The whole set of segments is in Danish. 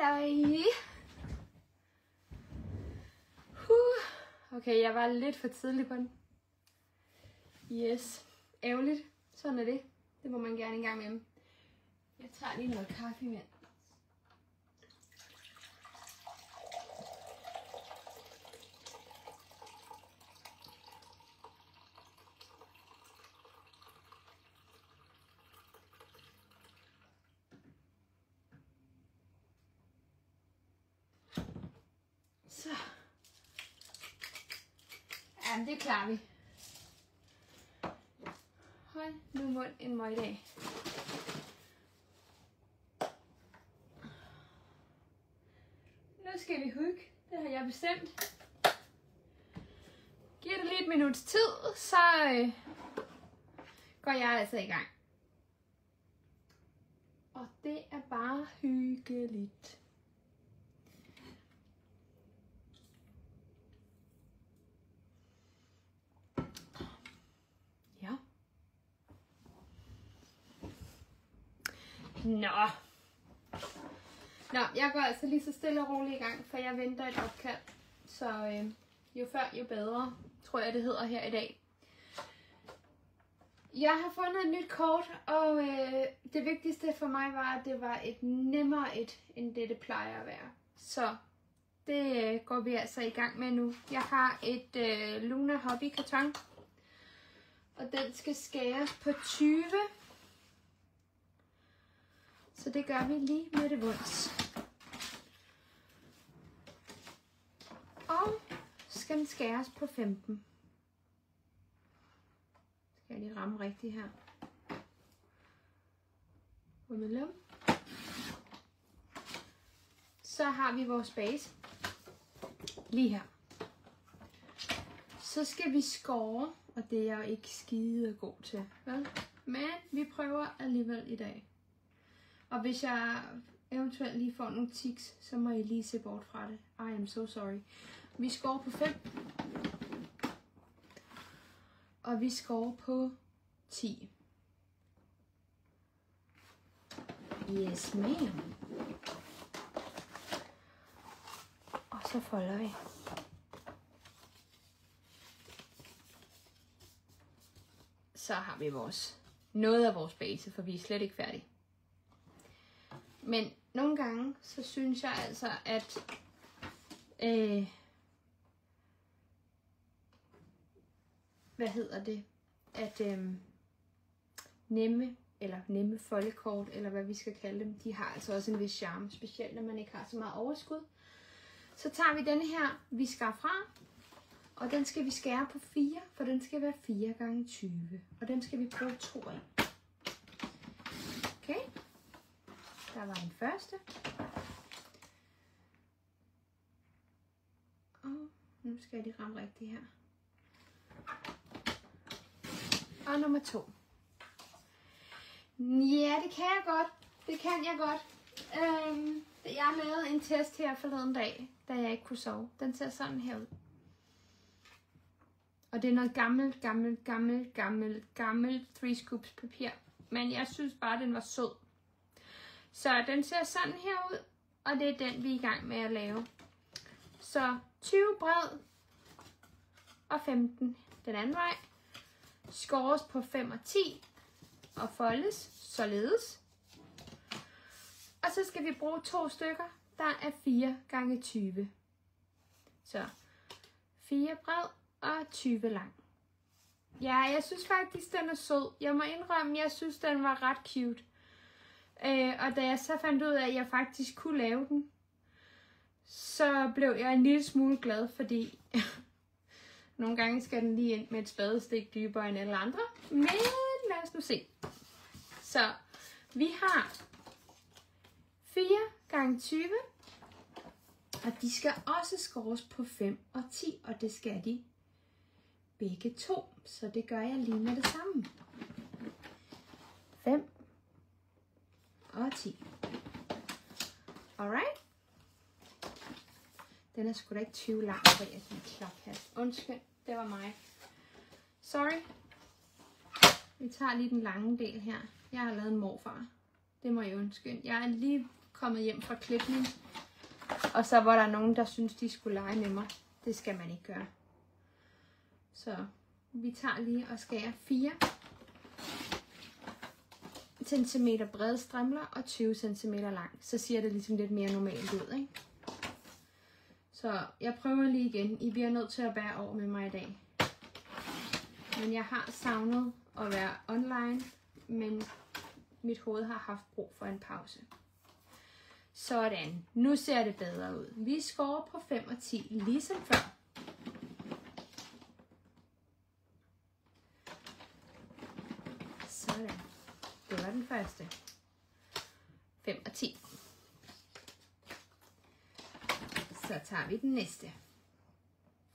Halløj. Okay, jeg var lidt for tidlig på den. Yes. Ærgerligt. Sådan er det. Det må man gerne en gang med. Jeg tager lige noget kaffe med. Så. Ja, det klarer vi. Hold nu mund en møgdag. Nu skal vi hygge. Det har jeg bestemt. Giver det lige et minuts tid, så går jeg altså i gang. Og det er bare hyggeligt. Ja. Nå, jeg går altså lige så stille og roligt i gang, for jeg venter et opkald. Så jo før, jo bedre, tror jeg det hedder her i dag. Jeg har fundet et nyt kort, og det vigtigste for mig var, at det var et nemmere et, end det plejer at være. Så det går vi altså i gang med nu. Jeg har et Luna Hobby karton, og den skal skæres på 20. Så det gør vi lige med det vunds. Og skal den skæres på 15. Skal jeg lige ramme rigtigt her. Så har vi vores base lige her. Så skal vi skåre, og det er jeg ikke skide god til, vel? Men vi prøver alligevel i dag. Og hvis jeg eventuelt lige får nogle tics, så må I lige se bort fra det. I am so sorry. Vi skårer på 5. Og vi skårer på 10. Yes, ma'am. Og så folder vi. Så har vi noget af vores base, for vi er slet ikke færdige. Men nogle gange, så synes jeg altså, at nemme foldekort, eller hvad vi skal kalde dem, de har altså også en vis charme, specielt når man ikke har så meget overskud. Så tager vi denne her, vi skærer fra, og den skal vi skære på 4, for den skal være 4 gange 20, og den skal vi bruge 2 af. Okay, der var den første. Og nu skal jeg lige ramme rigtigt her. Og nummer 2. Ja, det kan jeg godt. Det kan jeg godt. Jeg lavede en test her forleden dag, da jeg ikke kunne sove. Den ser sådan her ud. Og det er noget gammelt 3 scoops papir. Men jeg synes bare, den var sød. Så den ser sådan her ud, og det er den, vi er i gang med at lave. Så 20 bred og 15 den anden vej. Skåres på 5 og 10 og foldes således. Og så skal vi bruge 2 stykker, der er 4 gange 20. Så 4 bred og 20 lang. Ja, jeg synes faktisk, den er sød. Jeg må indrømme, jeg synes, den var ret cute. Og da jeg så fandt ud af, at jeg faktisk kunne lave den, så blev jeg en lille smule glad, fordi nogle gange skal den lige ind med et spadestik dybere end alle andre. Men lad os nu se. Så vi har 4 gange 20, og de skal også skåres på 5 og 10, og det skal de begge to. Så det gør jeg lige med det samme. 5 og 10. Alright. Den er sgu da ikke 20 lang, for jeg er en klaphat. Undskyld, det var mig. Sorry. Vi tager lige den lange del her. Jeg har lavet en morfar. Det må jeg undskylde. Jeg er lige kommet hjem fra klipning. Og så var der nogen, der syntes, de skulle lege med mig. Det skal man ikke gøre. Så vi tager lige og skærer 4 cm brede strimler og 20 cm lang. Så ser det ligesom lidt mere normalt ud, ikke? Så jeg prøver lige igen. I bliver nødt til at bære over med mig i dag. Men jeg har savnet at være online, men mit hoved har haft brug for en pause. Sådan. Nu ser det bedre ud. Vi skårer på 5 og 10, ligesom før. Sådan. Det var den første. 5 og 10. Så tager vi den næste.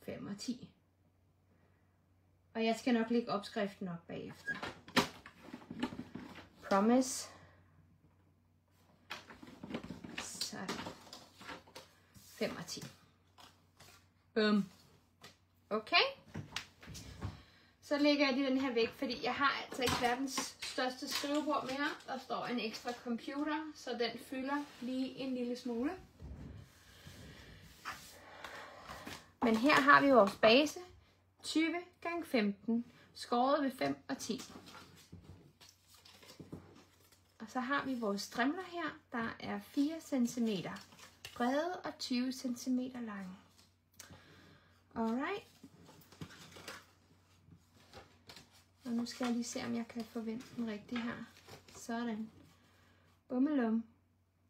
5 og 10. Og jeg skal nok lægge opskriften op bagefter. Promise. Sådan. 5 og 10. Bum. Okay. Så lægger jeg lige den her væk, fordi jeg har altså ikke verdens største skrivebord mere. Der står en ekstra computer, så den fylder lige en lille smule. Men her har vi vores base. 20 x 15, skåret ved 5 og 10. Og så har vi vores strimler her, der er 4 cm brede og 20 cm lange. Alright. Og nu skal jeg lige se, om jeg kan forvente den rigtigt her. Sådan. Bummelum.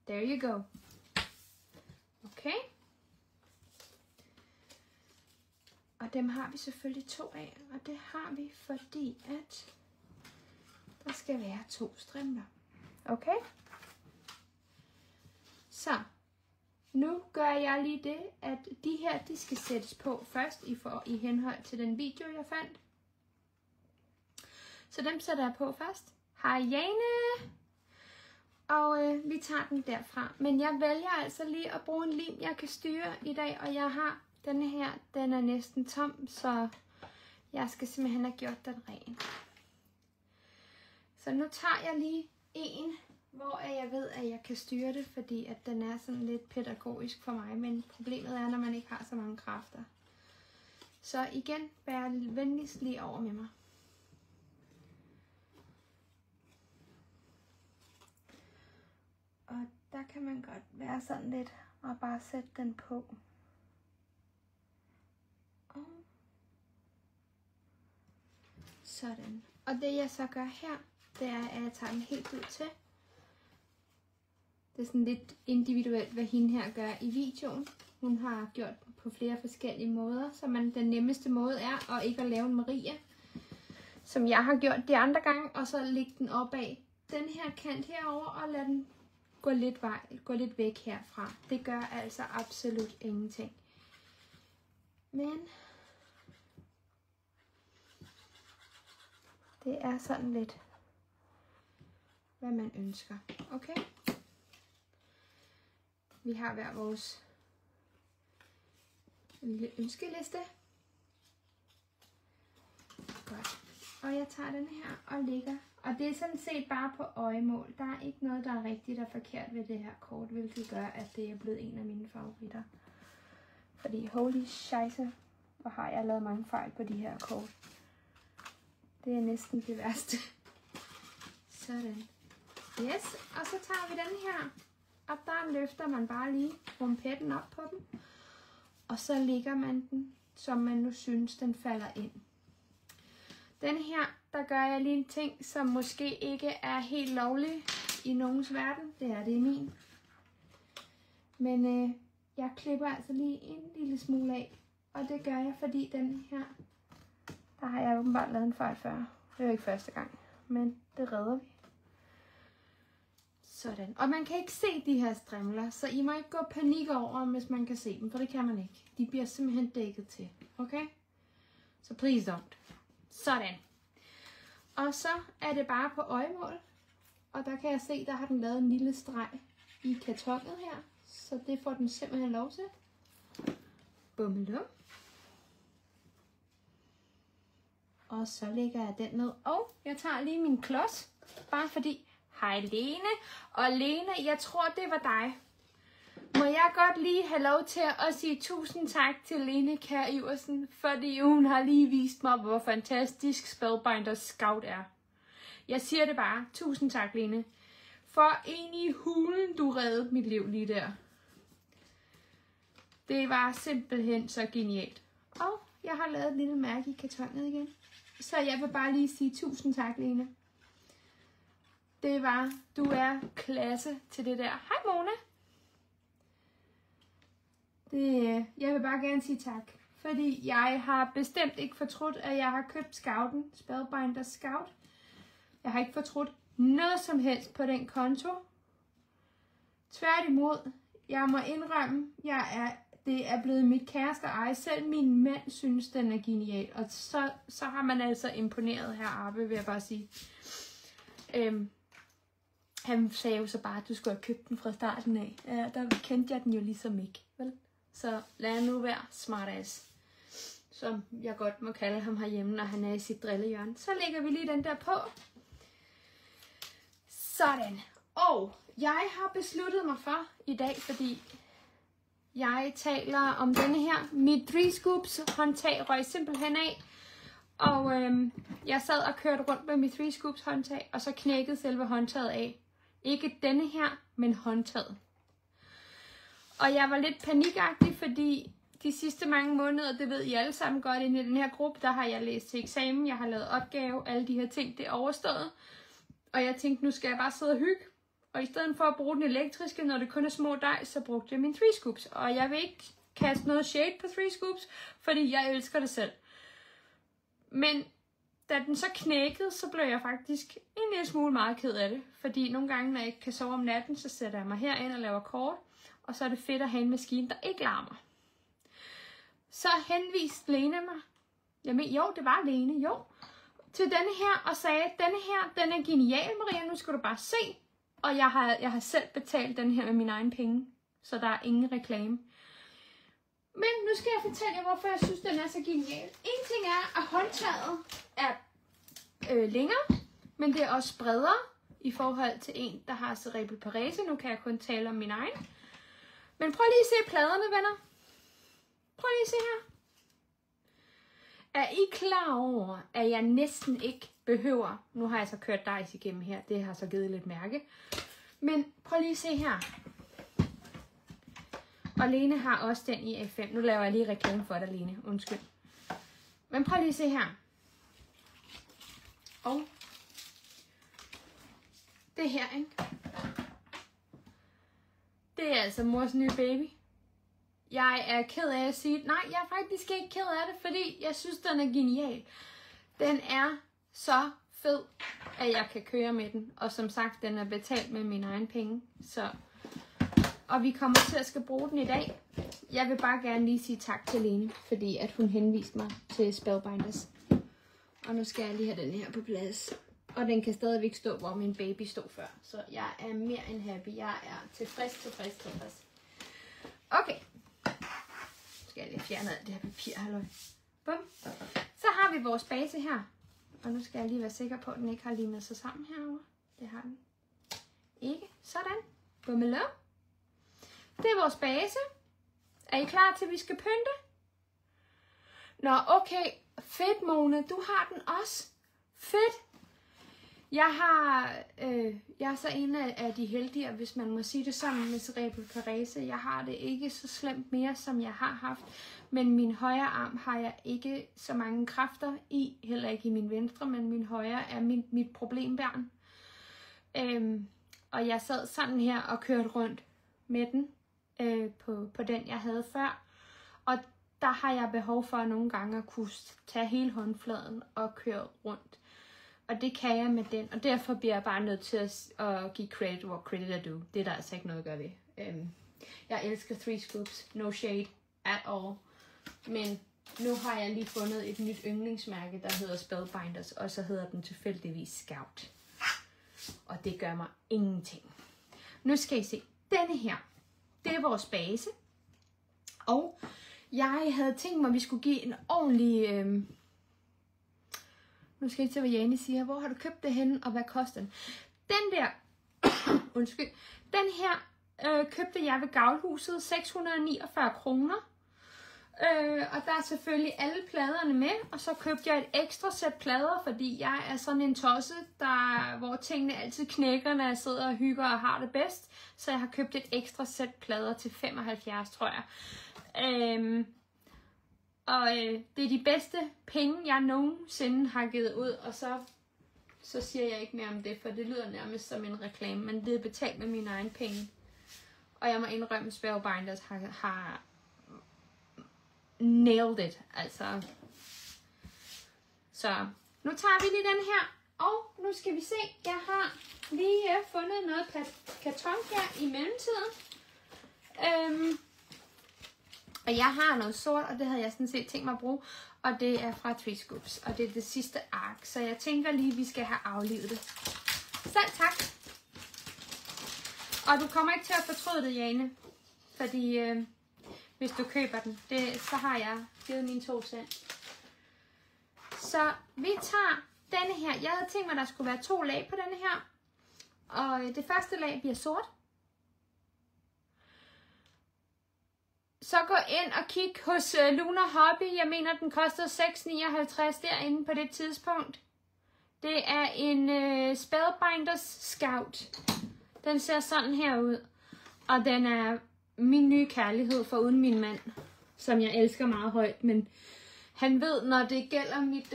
There you go. Okay. Og dem har vi selvfølgelig 2 af, og det har vi, fordi at der skal være 2 strimler. Okay? Så, nu gør jeg lige det, at de her, de skal sættes på først i henhold til den video, jeg fandt. Så dem sætter jeg på først. Hej Jane! Og vi tager den derfra. Men jeg vælger altså lige at bruge en lim, jeg kan styre i dag, og jeg har denne her, den er næsten tom, så jeg skal simpelthen have gjort den ren. Så nu tager jeg lige en, hvor jeg ved, at jeg kan styre det, fordi at den er sådan lidt pædagogisk for mig, men problemet er, når man ikke har så mange kræfter. Så igen, vær venligst lige over med mig. Og der kan man godt være sådan lidt og bare sætte den på. Sådan. Og det jeg så gør her, det er, at jeg tager den helt ud til. Det er sådan lidt individuelt, hvad hende her gør i videoen. Hun har gjort på flere forskellige måder, så den nemmeste måde er at ikke at lave en Marie, som jeg har gjort de andre gange, og så lægge den op af den her kant herover og lade den gå lidt væk herfra. Det gør altså absolut ingenting. Men det er sådan lidt, hvad man ønsker. Okay? Vi har hver vores lille ønskeliste. Godt. Og jeg tager den her og lægger. Og det er sådan set bare på øjemål. Der er ikke noget, der er rigtigt og forkert ved det her kort, hvilket gør, at det er blevet en af mine favoritter. Fordi holy scheisse, hvor har jeg lavet mange fejl på de her kort. Det er næsten det værste. Sådan. Yes, og så tager vi den her. Og der løfter man bare lige rumpetten op på den. Og så lægger man den, som man nu synes, den falder ind. Den her, der gør jeg lige en ting, som måske ikke er helt lovlig i nogens verden. Det er det i min. Men jeg klipper altså lige en lille smule af. Og det gør jeg, fordi den her, der har jeg åbenbart lavet en fejl før. Det er jo ikke første gang, men det redder vi. Sådan. Og man kan ikke se de her strimler, så I må ikke gå panik over dem, hvis man kan se dem, for det kan man ikke. De bliver simpelthen dækket til. Okay? Så please don't. Sådan. Og så er det bare på øjemål. Og der kan jeg se, der har den lavet en lille streg i kartonet her. Så det får den simpelthen lov til. Bummelum. Og så lægger jeg den ned. Og jeg tager lige min klods. Bare fordi, Hej Lene. Og Lene, jeg tror det var dig. Må jeg godt lige have lov til at sige tusind tak til Lene Kjær Iversen, fordi hun har lige vist mig, hvor fantastisk Spellbinders Scout er. Jeg siger det bare. Tusind tak, Lene. For en i hulen, du reddede mit liv lige der. Det var simpelthen så genialt. Og jeg har lavet et lille mærke i kartonet igen. Så jeg vil bare lige sige tusind tak, Lene. Du er klasse til det der. Hej Mona. Jeg vil bare gerne sige tak. Fordi jeg har bestemt ikke fortrudt, at jeg har købt Scouten. Spellbinders Scout. Jeg har ikke fortrudt noget som helst på den konto. Tværtimod, jeg må indrømme, det er blevet mit kæreste eje. Selv min mand synes, den er genial. Og så har man altså imponeret her Arbe, vil jeg bare sige. Han sagde jo så bare, at du skulle have købt den fra starten af. Ja, der kendte jeg den jo ligesom ikke, vel? Så lad nu være smartass, som jeg godt må kalde ham herhjemme, når han er i sit drillehjørne. Så lægger vi lige den der på. Sådan. Og jeg har besluttet mig for i dag, fordi jeg taler om denne her. Mit 3 scoops håndtag røg simpelthen af. Og jeg sad og kørte rundt med mit 3 scoops håndtag, og så knækkede selve håndtaget af. Ikke denne her, men håndtaget. Og jeg var lidt panikagtig, fordi de sidste mange måneder, det ved I alle sammen godt, inde i den her gruppe, der har jeg læst til eksamen, jeg har lavet opgave, alle de her ting, det er overstået. Og jeg tænkte, nu skal jeg bare sidde og hygge. Og i stedet for at bruge den elektriske, når det kun er små dej, så brugte jeg min 3 scoops. Og jeg vil ikke kaste noget shade på 3 scoops, fordi jeg elsker det selv. Men da den så knækkede, så blev jeg faktisk en lille smule meget ked af det. Fordi nogle gange, når jeg ikke kan sove om natten, så sætter jeg mig herind og laver kort. Og så er det fedt at have en maskine, der ikke larmer. Så henviste Lene mig. Jamen, jo, det var Lene, jo. Til denne her og sagde, denne her, den er genial, Maria, nu skal du bare se. Og jeg har selv betalt den her med mine egne penge, så der er ingen reklame. Men nu skal jeg fortælle jer, hvorfor jeg synes, den er så genial. En ting er, at håndtaget er længere, men det er også bredere i forhold til en, der har cerebral parese. Nu kan jeg kun tale om min egen. Men prøv lige at se pladerne, venner. Prøv lige at se her. Er I klar over, at jeg næsten ikke behøver... Nu har jeg så kørt dice igennem her. Det har så givet lidt mærke. Men prøv lige at se her. Og Lene har også den i A5. Nu laver jeg lige reklame for dig, Lene. Undskyld. Men prøv lige at se her. Og det her, ikke? Det er altså mors nye baby. Jeg er ked af at sige, nej, jeg er faktisk ikke ked af det, fordi jeg synes, den er genial. Den er så fed, at jeg kan køre med den. Og som sagt, den er betalt med mine egne penge. Og vi kommer til at skal bruge den i dag. Jeg vil bare gerne lige sige tak til Lene, fordi at hun henviste mig til Spellbinders. Og nu skal jeg lige have den her på plads. Og den kan stadigvæk stå, hvor min baby stod før. Så jeg er mere end happy. Jeg er tilfreds. Okay. Nu skal jeg lige fjerne alt det her papir, halløj. Bum. Så har vi vores base her. Og nu skal jeg lige være sikker på, at den ikke har limet sig sammen herovre. Det har den ikke. Sådan. Bummelå. Det er vores base. Er I klar til, at vi skal pynte? Nå, okay. Fedt, Mona. Du har den også. Fedt. Jeg er så en af de heldige, hvis man må sige det sammen med cerebral parese. Jeg har det ikke så slemt mere, som jeg har haft. Men min højre arm har jeg ikke så mange kræfter i. Heller ikke i min venstre, men min højre er mit problembærn. Og jeg sad sådan her og kørte rundt med den på den, jeg havde før. Og der har jeg behov for nogle gange at kunne tage hele håndfladen og køre rundt. Og det kan jeg med den, og derfor bliver jeg bare nødt til at give credit hvor credit er due. Det er der altså ikke noget at gøre ved. Jeg elsker 3 scoops, no shade at all. Men nu har jeg lige fundet et nyt yndlingsmærke, der hedder Spellbinders, og så hedder den tilfældigvis Scout. Og det gør mig ingenting. Nu skal I se, denne her, det er vores base. Og jeg havde tænkt mig, at vi skulle give en ordentlig... Nu skal I se, hvad Jane siger. Hvor har du købt det henne, og hvad koster den? Den der Undskyld. Den her købte jeg ved Gavlhuset, 649 kroner. Og der er selvfølgelig alle pladerne med, og så købte jeg et ekstra sæt plader, fordi jeg er sådan en tosse, hvor tingene altid knækker, når jeg sidder og hygger og har det bedst. Så jeg har købt et ekstra sæt plader til 75, tror jeg. Det er de bedste penge, jeg nogensinde har givet ud, og så siger jeg ikke mere om det, for det lyder nærmest som en reklame, men det er betalt med mine egne penge. Og jeg må indrømme, at Spellbinders har nailed it, altså. Så nu tager vi lige den her, og nu skal vi se, jeg har lige fundet noget karton her i mellemtiden. Og jeg har noget sort, og det havde jeg sådan set tænkt mig at bruge, og det er fra Three Scoops, og det er det sidste ark, så jeg tænker lige, at vi skal have aflivet det. Selv tak! Og du kommer ikke til at fortryde det, Jane, fordi hvis du køber den, så har jeg givet mine 2 cent. Så vi tager denne her. Jeg havde tænkt mig, at der skulle være 2 lag på denne her. Og det første lag bliver sort. Så gå ind og kig hos Luna Hobby. Jeg mener, den kostede 6,59 derinde på det tidspunkt. Det er en Spellbinders Scout. Den ser sådan her ud. Og den er min nye kærlighed for uden min mand, som jeg elsker meget højt. Men han ved, når det gælder mit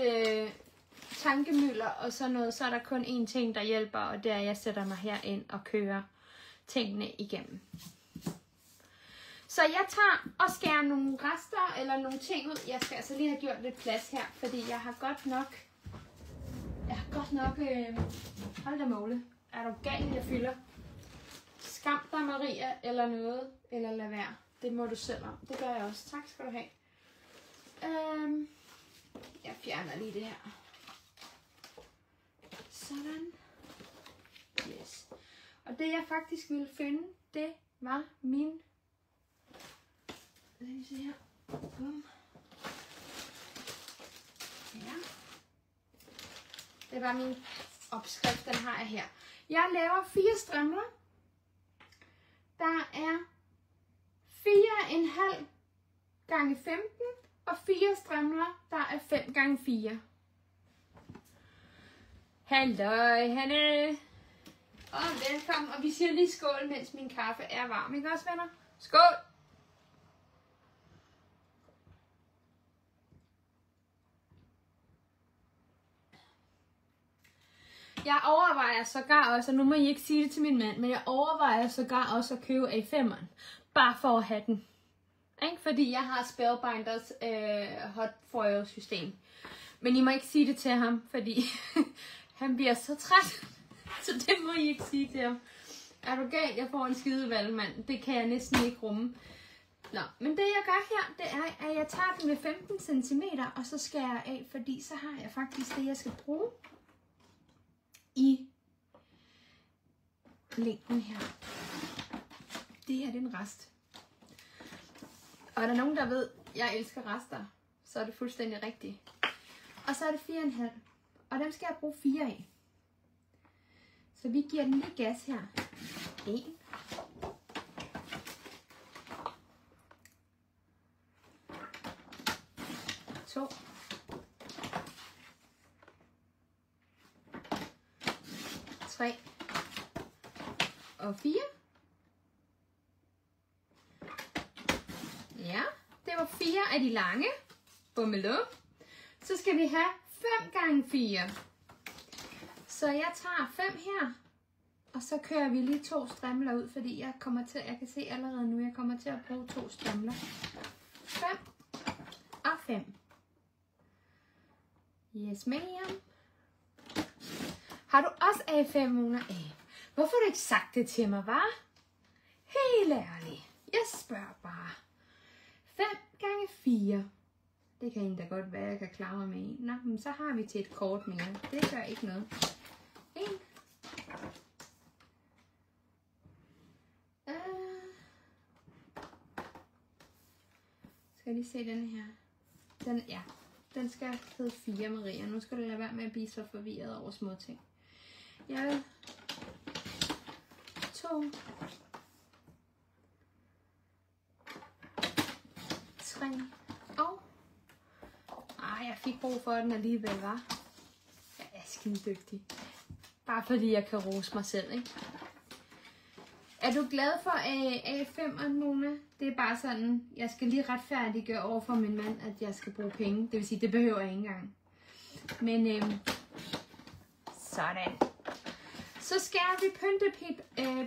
tankemøller og sådan noget, så er der kun én ting, der hjælper. Og det er, at jeg sætter mig herind og kører tingene igennem. Så jeg tager og skærer nogle rester eller nogle ting ud. Jeg skal altså lige have gjort lidt plads her, fordi jeg har godt nok... hold da måle. Er du gal, jeg fylder? Skam dig, Maria, eller noget, eller lad være. Det må du selv om. Det gør jeg også. Tak skal du have. Jeg fjerner lige det her. Sådan. Yes. Og det jeg faktisk ville finde, det var min... Lad mig se her. Ja. Det var min opskrift, den har jeg her. Jeg laver 4 strimler. Der er 4,5 gange 15 og 4 strimler, der er 5 gange 4. Halløj, Hanne. Og velkommen, og vi siger lige skål, mens min kaffe er varm, ikke også, venner? Skål! Jeg overvejer sågar også, og nu må I ikke sige det til min mand, men jeg overvejer sågar også at købe A5'eren. Bare for at have den. Ikke? Fordi jeg har Spellbinders hot foil system. Men I må ikke sige det til ham, fordi han bliver så træt. Så det må I ikke sige til ham. Er du gal? Jeg får en skide valgmand. Det kan jeg næsten ikke rumme. Nå, men det jeg gør her, det er, at jeg tager den med 15 cm, og så skærer jeg af, fordi så har jeg faktisk det, jeg skal bruge i længden her. Det her, det er en rest. Og er der nogen, der ved, at jeg elsker rester, så er det fuldstændig rigtigt. Og så er det 4,5. Og dem skal jeg bruge 4 af. Så vi giver den lige gas her. 1. 2. 3 og 4. Ja, det var 4 af de lange. Bummelum. Så skal vi have 5 gange 4. Så jeg tager 5 her. Og så kører vi lige 2 strimler ud, fordi jeg kan se allerede nu, jeg kommer til at bruge 2 strimler. 5 og 5. Yes, ma'am. Har du også A5'er af? Hvorfor har du ikke sagt det til mig, hva'? Helt ærligt. Jeg spørger bare. 5 gange 4. Det kan egentlig da godt være, jeg kan klare mig med en. Nå, men så har vi til et kort mere. Det gør ikke noget. 1. Skal jeg lige se den her? Den skal hedde 4, Maria. Nu skal du lade være med at blive så forvirret over små ting. Jeg vil 2, 3, og jeg fik brug for den alligevel, var. Jeg er skide dygtig. Bare fordi jeg kan rose mig selv, ikke? Er du glad for A5'eren, Mona? Det er bare sådan, jeg skal lige retfærdiggøre over for min mand, at jeg skal bruge penge. Det vil sige, det behøver jeg ikke engang. Men sådan. Så skærer vi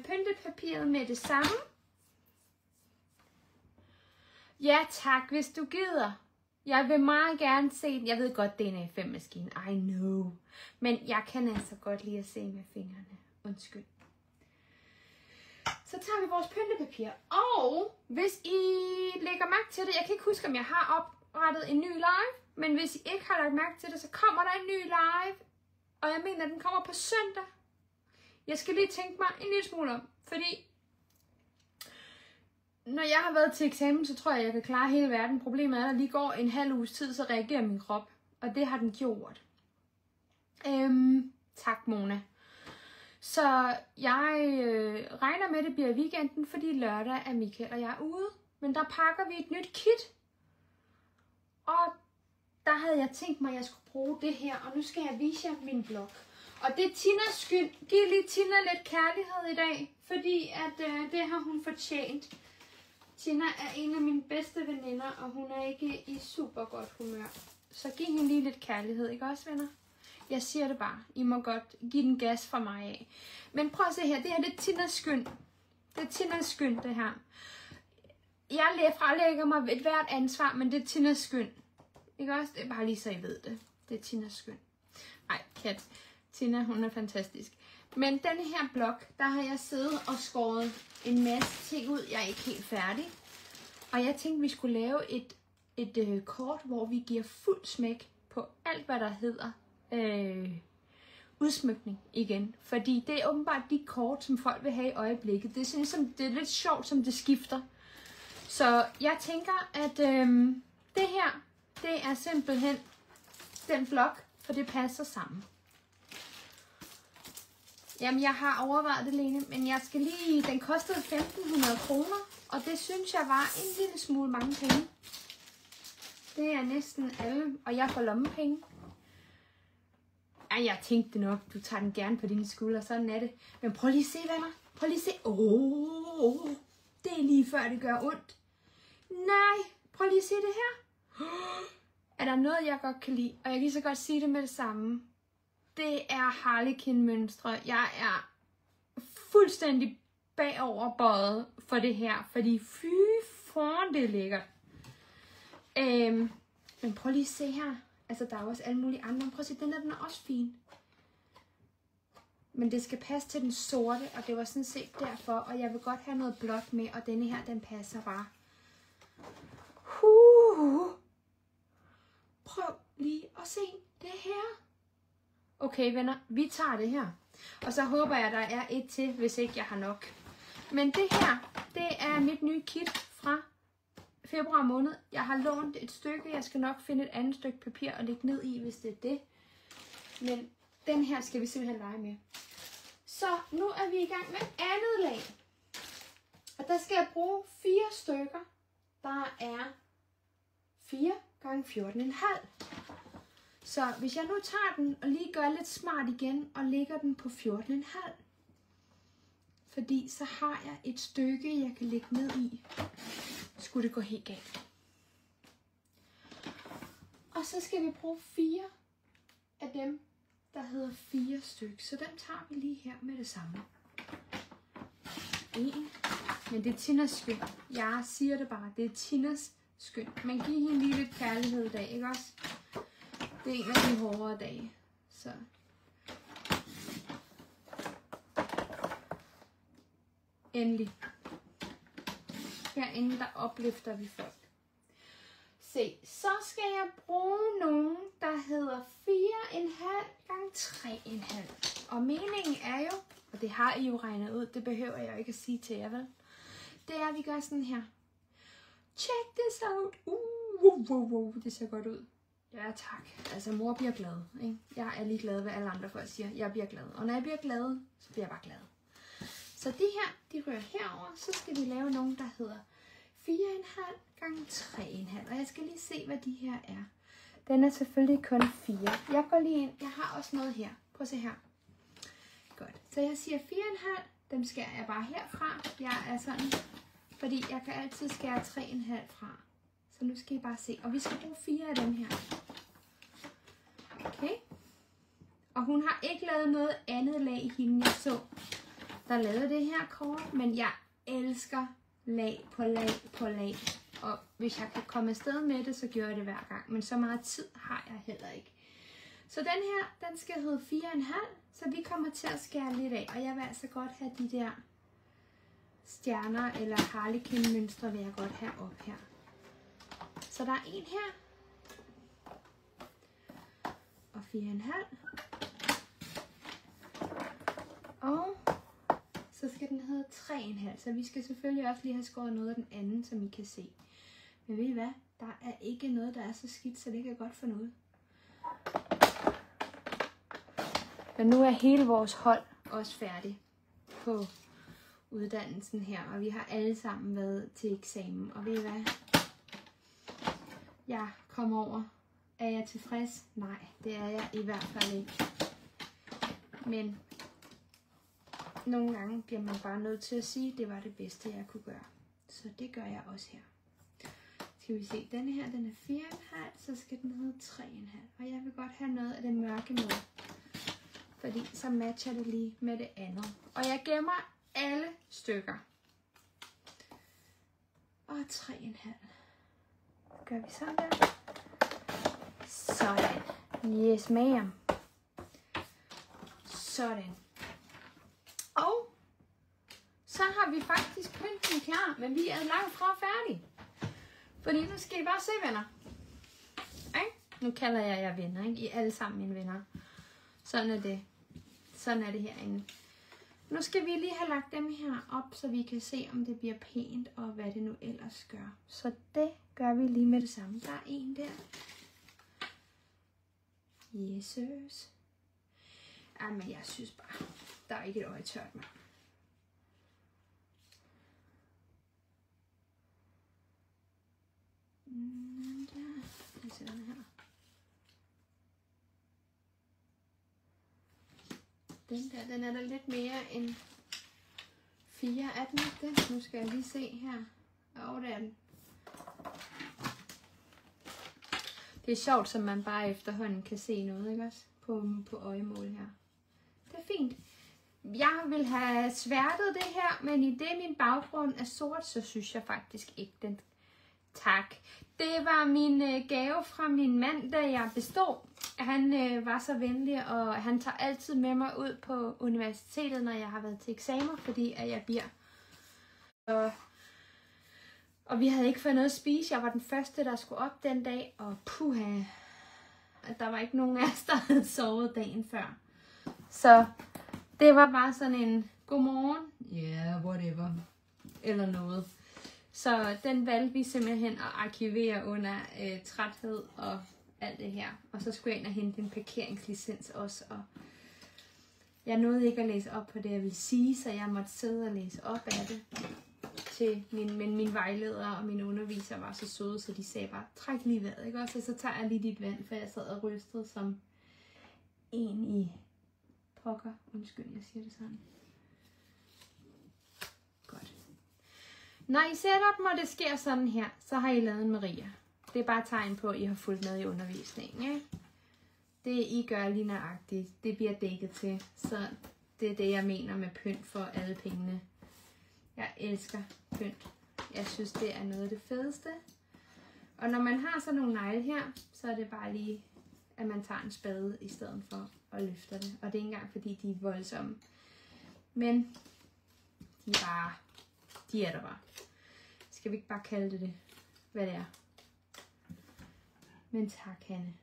pyntepapiret med det samme. Ja tak, hvis du gider. Jeg vil meget gerne se den. Jeg ved godt, det er en A5-maskine. I know. Men jeg kan altså godt lide at se med fingrene. Undskyld. Så tager vi vores pyntepapir. Og hvis I lægger mærke til det, jeg kan ikke huske, om jeg har oprettet en ny live, men hvis I ikke har lagt mærke til det, så kommer der en ny live. Og jeg mener, den kommer på søndag. Jeg skal lige tænke mig en lille smule om, fordi når jeg har været til eksamen, så tror jeg kan klare hele verden. Problemet er, at lige går en halv uges tid, så reagerer min krop. Og det har den gjort. Tak, Mona. Så jeg regner med, at det bliver weekenden, fordi lørdag er Michael og jeg er ude. Men der pakker vi et nyt kit. Og der havde jeg tænkt mig, at jeg skulle bruge det her. Og nu skal jeg vise jer min blog. Og det er Tinas skyld. Giv lige Tina lidt kærlighed i dag. Fordi at det har hun fortjent. Tina er en af mine bedste veninder, og hun er ikke i super godt humør. Så giv hende lige lidt kærlighed, ikke også, venner? Jeg siger det bare. I må godt give den gas fra mig af. Men prøv at se her. Det her, det er Tinas skyld. Det er Tinas skyld, det her. Jeg frelægger mig et hvert ansvar, men det er Tinas skyld. Ikke også? Det er bare lige så I ved det. Det er Tinas skyld. Ej, kat. Tina, hun er fantastisk. Men den her blog, der har jeg siddet og skåret en masse ting ud. Jeg er ikke helt færdig. Og jeg tænkte, vi skulle lave et kort, hvor vi giver fuld smæk på alt, hvad der hedder udsmykning igen. Fordi det er åbenbart de kort, som folk vil have i øjeblikket. Det er, sådan, det er lidt sjovt, som det skifter. Så jeg tænker, at det her, det er simpelthen den blog, for det passer sammen. Jamen, jeg har overvejet det, Lene, men jeg skal lige... Den kostede 1.500 kroner, og det synes jeg var en lille smule mange penge. Det er næsten alle, og jeg får lommepenge. Ja, jeg tænkte nok, du tager den gerne på dine skuldre, sådan er det. Men prøv lige at se, venner. Prøv lige at se. Det er lige før det gør ondt. Nej, prøv lige at se det her. Er der noget, jeg godt kan lide? Og jeg kan så godt sige det med det samme. Det er harlekin-mønstre. Jeg er fuldstændig bagoverbøjet for det her, fordi fy foran det er lækkert. Men prøv lige at se her. Altså, der er også alle mulige andre. Prøv at se, den er også fin. Men det skal passe til den sorte, og det var sådan set derfor. Og jeg vil godt have noget blåt med, og denne her, den passer bare. Prøv lige at se det her. Okay, venner, vi tager det her. Og så håber jeg, der er et til, hvis ikke jeg har nok. Men det her, det er mit nye kit fra februar måned. Jeg har lånt et stykke. Jeg skal nok finde et andet stykke papir og lægge ned i, hvis det er det. Men den her skal vi simpelthen lege med. Så nu er vi i gang med andet lag. Og der skal jeg bruge 4 stykker. Der er 4 gange 14,5. Så hvis jeg nu tager den og lige gør lidt smart igen og lægger den på 14,5. Fordi så har jeg et stykke, jeg kan lægge ned i. Skulle det gå helt galt. Og så skal vi bruge 4 af dem, der hedder 4 stykker. Så dem tager vi lige her med det samme. 1. Men det er Tinas skyld. Jeg siger det bare. Det er Tinas skyld. Man giver hende lige lidt kærlighed i dag, ikke også? Det er en af de hårdere dage. Så. Endelig. Herinde, der opløfter vi folk. Se, så skal jeg bruge nogen, der hedder 4,5 gange 3,5. Og meningen er jo, og det har I jo regnet ud, det behøver jeg ikke at sige til jer, vel? Det er, at vi gør sådan her. Check this out. Det ser godt ud. Ja, tak. Altså, mor bliver glad, ikke? Jeg er lige glad, hvad alle andre folk siger. Jeg bliver glad. Og når jeg bliver glad, så bliver jeg bare glad. Så de her, de rører herover. Så skal vi lave nogle, der hedder 4,5 gange 3,5. Og jeg skal lige se, hvad de her er. Den er selvfølgelig kun 4. Jeg går lige ind. Jeg har også noget her. Prøv at se her. Godt. Så jeg siger 4,5. Dem skærer jeg bare herfra. Jeg er sådan, fordi jeg kan altid skære 3,5 fra. Så nu skal I bare se. Og vi skal bruge 4 af dem her. Okay. Og hun har ikke lavet noget andet lag i hende, jeg så, der lavede det her kort. Men jeg elsker lag på lag på lag. Og hvis jeg kan komme afsted med det, så gør jeg det hver gang. Men så meget tid har jeg heller ikke. Så den her, den skal hedde 4,5. Så vi kommer til at skære lidt af. Og jeg vil altså godt have de der stjerner eller harlekin-mønstre, vil jeg godt have op her. Så der er en her. Og 4,5. Og så skal den hedde 3,5. Så vi skal selvfølgelig også lige have skåret noget af den anden, som I kan se. Men ved I hvad? Der er ikke noget, der er så skidt, så det kan godt få noget. Men nu er hele vores hold også færdig på uddannelsen her. Og vi har alle sammen været til eksamen. Og ved I hvad? Jeg kom over. Er jeg tilfreds? Nej, det er jeg i hvert fald ikke. Men nogle gange bliver man bare nødt til at sige, at det var det bedste, jeg kunne gøre. Så det gør jeg også her. Skal vi se, denne her, den er 4,5, så skal den hedde 3,5. Og jeg vil godt have noget af det mørke med. Fordi så matcher det lige med det andet. Og jeg gemmer alle stykker. Og 3,5. Gør vi sådan der. Sådan. Yes, ma'am. Sådan. Og så har vi faktisk pynten klar, men vi er langt fra færdige. Fordi nu skal I bare se, venner. Okay? Nu kalder jeg jer venner, ikke? I er alle sammen mine venner. Sådan er det. Sådan er det herinde. Nu skal vi lige have lagt dem her op, så vi kan se, om det bliver pænt, og hvad det nu ellers gør. Så det gør vi lige med det samme. Der er en der. Jesus. Jamen, jeg synes bare, der er ikke et øje tørt, mand. Jeg ser den her. Den der, den er der lidt mere end 4 af den, ikke det? Nu skal jeg lige se her. Og det er den. Det er sjovt, som man bare efterhånden kan se noget, ikke også? På øjemål her. Det er fint. Jeg vil have sværtet det her, men i det min baggrund er sort, så synes jeg faktisk ikke den. Tak. Det var min gave fra min mand, da jeg bestod. Han var så venlig, og han tager altid med mig ud på universitetet, når jeg har været til eksamen, fordi at jeg bliver. Og vi havde ikke fået noget at spise. Jeg var den første, der skulle op den dag, og puha, der var ikke nogen af os, der havde sovet dagen før. Så det var bare sådan en godmorgen, yeah, whatever, eller noget. Så den valgte vi simpelthen at arkivere under træthed og alt det her. Og så skulle jeg ind og hente en parkeringslicens også. Og jeg nåede ikke at læse op på det, jeg ville sige, så jeg måtte sidde og læse op af det. Men min vejleder og min underviser var så søde, så de sagde bare, træk lige vejret, ikke også? Og så tager jeg lige dit vand, for jeg sad og rystede som en i pokker. Undskyld, jeg siger det sådan. Godt. Når I setup, når det sker sådan her, så har I lavet en Maria. Det er bare tegn på, at I har fulgt med i undervisningen, ikke? Det I gør lige nøjagtigt, det bliver dækket til. Så det er det, jeg mener med pynt for alle pengene. Jeg elsker pynt. Jeg synes, det er noget af det fedeste. Og når man har sådan nogle negle her, så er det bare lige, at man tager en spade i stedet for at løfte det. Og det er ikke engang, fordi de er voldsomme. Men de er der bare. Skal vi ikke bare kalde det, hvad det er? Men tak, Hanne.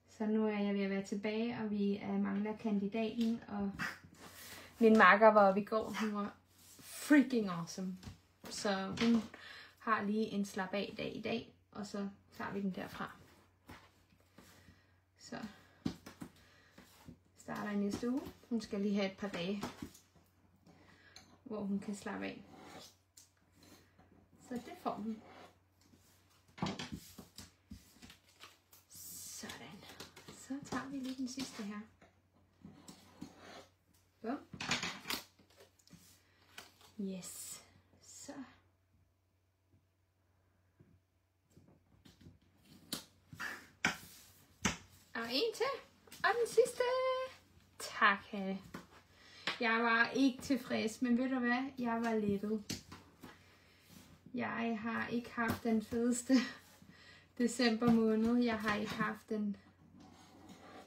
Så nu er jeg ved at være tilbage, og vi mangler kandidaten, og min makker var oppe i går. Hun var freaking awesome. Så hun har lige en slap af dag i dag, og så tager vi den derfra. Så starter i næste uge. Hun skal lige have et par dage, hvor hun kan slappe af. Så det får hun. Sådan. Så tager vi lige den sidste her. Bum. Yes. Så. Og en til. Og den sidste. Tak, Hanne. Jeg var ikke tilfreds, men ved du hvad? Jeg var lettet. Jeg har ikke haft den fedeste december måned. Jeg har ikke haft den.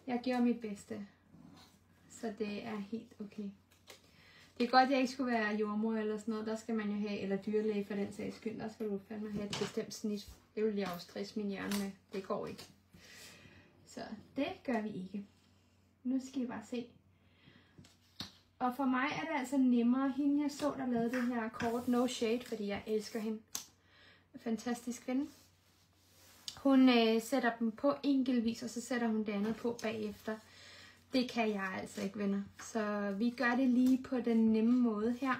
Jeg gjorde mit bedste. Så det er helt okay. Det er godt, at jeg ikke skulle være jordmor eller sådan noget. Der skal man jo have, eller dyrlæge for den sags skyld. Der skal du fandme have et bestemt snit. Det vil jeg også stresse min hjerne med. Det går ikke. Så det gør vi ikke. Nu skal I bare se. Og for mig er det altså nemmere. Hende jeg så, der lavede det her kort No Shade, fordi jeg elsker hende. Fantastisk ven. Hun sætter dem på enkeltvis, og så sætter hun det andet på bagefter. Det kan jeg altså ikke, venner. Så vi gør det lige på den nemme måde her.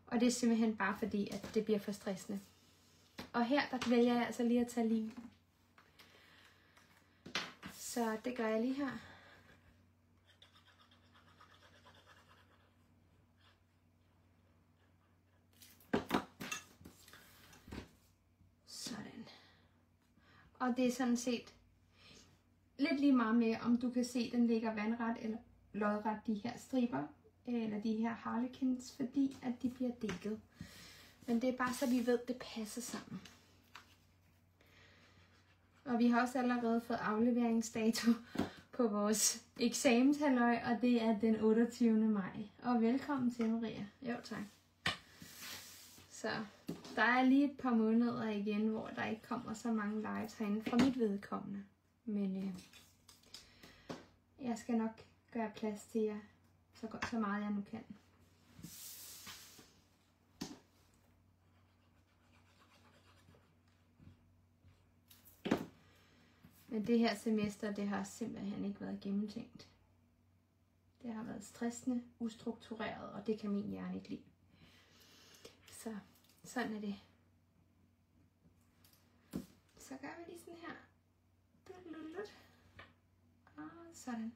Og det er simpelthen bare fordi, at det bliver for stressende. Og her, der vælger jeg altså lige at tage lim. Så det gør jeg lige her. Sådan. Og det er sådan set lidt lige meget med, om du kan se, at den ligger vandret eller lodret, de her striber, eller de her harlequins, fordi at de bliver dækket. Men det er bare så vi ved, at det passer sammen. Og vi har også allerede fået afleveringsdato på vores eksamenshalløj, og det er den 28. maj. Og velkommen til, Maria. Jo, tak. Så der er lige et par måneder igen, hvor der ikke kommer så mange lives herinde fra mit vedkommende. Men jeg skal nok gøre plads til jer så meget jeg nu kan. Men det her semester, det har simpelthen ikke været gennemtænkt. Det har været stressende, ustruktureret, og det kan min hjerne ikke lide. Så sådan er det. Så gør vi lige sådan her. Og sådan.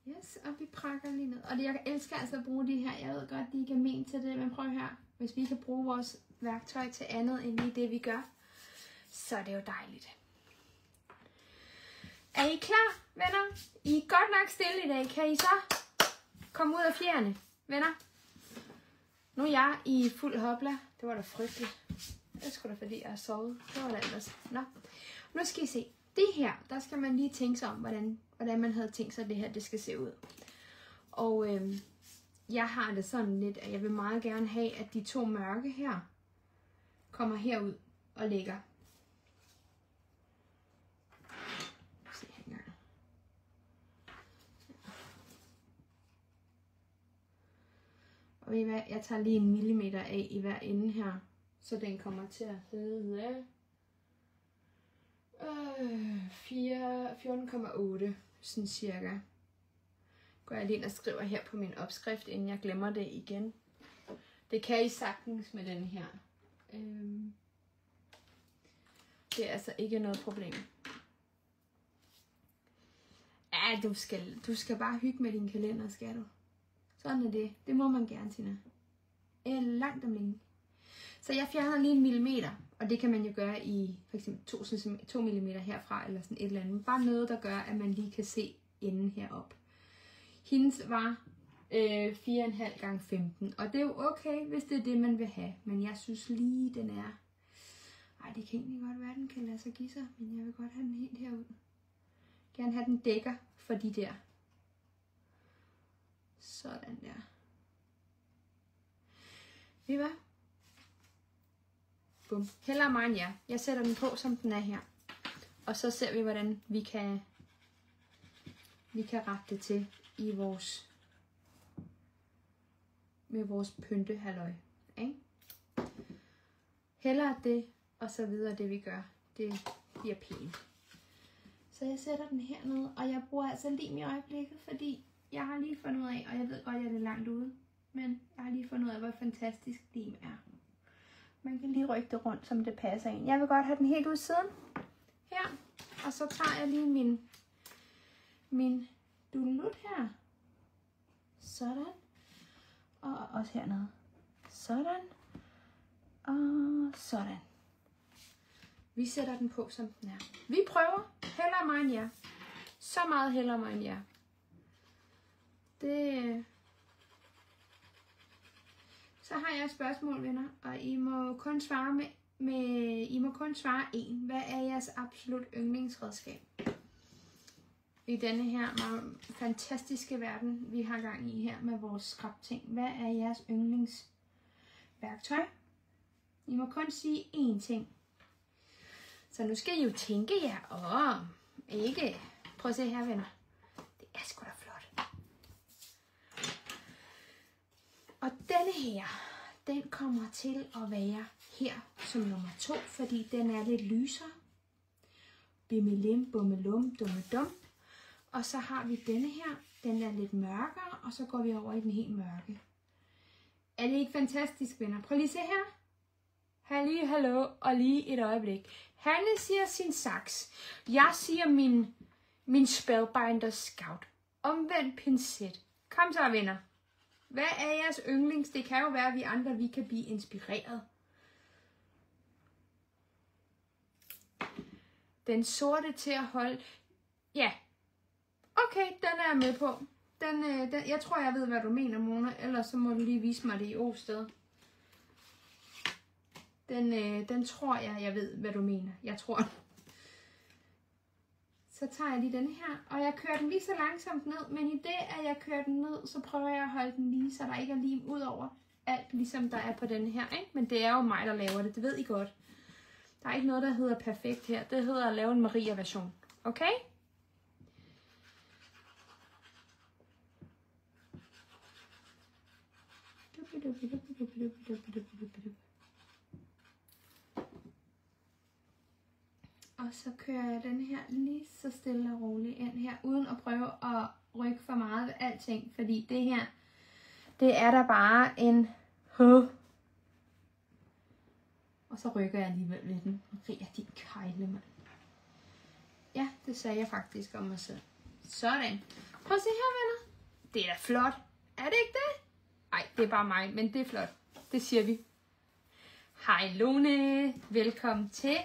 Yes, og vi prakker lige ned. Og jeg elsker altså at bruge de her. Jeg ved godt, de ikke er ment til det, men prøv her. Hvis vi kan bruge vores værktøj til andet end lige det, vi gør, så er det jo dejligt. Er I klar, venner? I er godt nok stille i dag. Kan I så komme ud af fjerne, venner? Nu er jeg i fuld hopla. Det var da frygteligt. Det skulle da fordi, jeg har sovet. Det var da ellers. Nå. Nu skal I se. Det her, der skal man lige tænke sig om, hvordan man havde tænkt sig, at det her det skal se ud. Og jeg har det sådan lidt, at jeg vil meget gerne have, at de to mørke her kommer herud og ligger. Og ved I hvad, jeg tager lige 1 millimeter af i hver ende her, så den kommer til at hedde 14,8, sådan cirka. Går jeg lige ind og skriver her på min opskrift, inden jeg glemmer det igen. Det kan I sagtens med den her. Det er altså ikke noget problem. Ja, du skal bare hygge med din kalender, skal du. Sådan er det. Det må man gerne, Tina. Langt om længe. Så jeg fjerner lige 1 millimeter. Og det kan man jo gøre i for eksempel 2 mm herfra, eller sådan et eller andet. Bare noget, der gør, at man lige kan se enden herop. Hendes var 4,5 gange 15. Og det er jo okay, hvis det er det, man vil have. Men jeg synes lige, den er... Ej, det kan egentlig godt være, den kan lade sig give sig. Men jeg vil godt have den helt herud. Gerne have den dækker for de der. Sådan der. Ved I hvad? Bum. Hellere mig end jer. Jeg sætter den på, som den er her. Og så ser vi, hvordan vi kan rette det til i med vores pyntehalløj. Ikke? Hellere det, og så videre det vi gør. Det bliver pænt. Så jeg sætter den hernede, og jeg bruger altså lim i øjeblikket, fordi jeg har lige fundet ud af, og jeg ved godt, at jeg er lidt langt ude, men jeg har lige fundet ud af, hvor fantastisk lim er. Man kan lige rykke det rundt, som det passer ind. Jeg vil godt have den helt ud siden. Her. Og så tager jeg lige min dulut her. Sådan. Og også hernede. Sådan. Og sådan. Vi sætter den på, som den er. Vi prøver. Hellere mig end jer. Så meget hellere mig end jer. Så har jeg et spørgsmål, venner, og I må kun svare I må kun svare én. Hvad er jeres absolut yndlingsredskab? I denne her fantastiske verden, vi har gang i her med vores skrabting. Hvad er jeres yndlingsværktøj? I må kun sige én ting. Så nu skal I jo tænke jer om. Ikke? Prøv at se her, venner. Det er sgu da flot. Og denne her, den kommer til at være her som nummer 2, fordi den er lidt lysere. Bimmelim, bummelum, dummedum. Og så har vi denne her, den er lidt mørkere, og så går vi over i den helt mørke. Er det ikke fantastisk, venner? Prøv lige at se her. Hallo, og lige et øjeblik. Hanne siger sin saks. Jeg siger min Spellbinder Scout. Omvendt pincet. Kom så, venner. Hvad er jeres yndlings? Det kan jo være, at vi andre vi kan blive inspireret. Den sorte til at holde. Ja. Okay, den er jeg med på. Jeg tror, jeg ved, hvad du mener, Mona. Ellers så må du lige vise mig det i Åsted. Den tror jeg ved, hvad du mener. Jeg tror. Så tager jeg lige den her, og jeg kører den lige så langsomt ned, men i det, at jeg kører den ned, så prøver jeg at holde den lige, så der ikke er lim ud over alt, ligesom der er på den her, ikke? Men det er jo mig, der laver det, det ved I godt. Der er ikke noget, der hedder perfekt her. Det hedder at lave en Maria-version. Okay? Og så kører jeg den her lige så stille og roligt ind her, uden at prøve at rykke for meget ved alting, fordi det her, det er der bare en Og så rykker jeg alligevel ved den. Rigtig kejle, mand. Ja, det sagde jeg faktisk om mig selv. Sådan. Prøv at se her, venner. Det er da flot. Er det ikke det? Nej, det er bare mig, men det er flot. Det siger vi. Hej Lone. Velkommen til.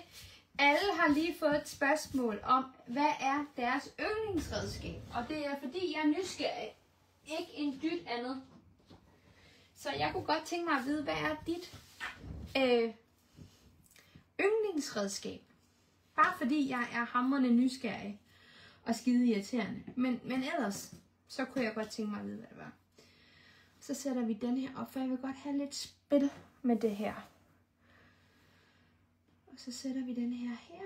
Alle har lige fået et spørgsmål om, hvad er deres yndlingsredskab? Og det er fordi, jeg er nysgerrig. Ikke en dyt andet. Så jeg kunne godt tænke mig at vide, hvad er dit yndlingsredskab? Bare fordi jeg er hamrende nysgerrig og skide irriterende. Men ellers, så kunne jeg godt tænke mig at vide, hvad det var. Så sætter vi den her op, for jeg vil godt have lidt spil med det her. Og så sætter vi den her her.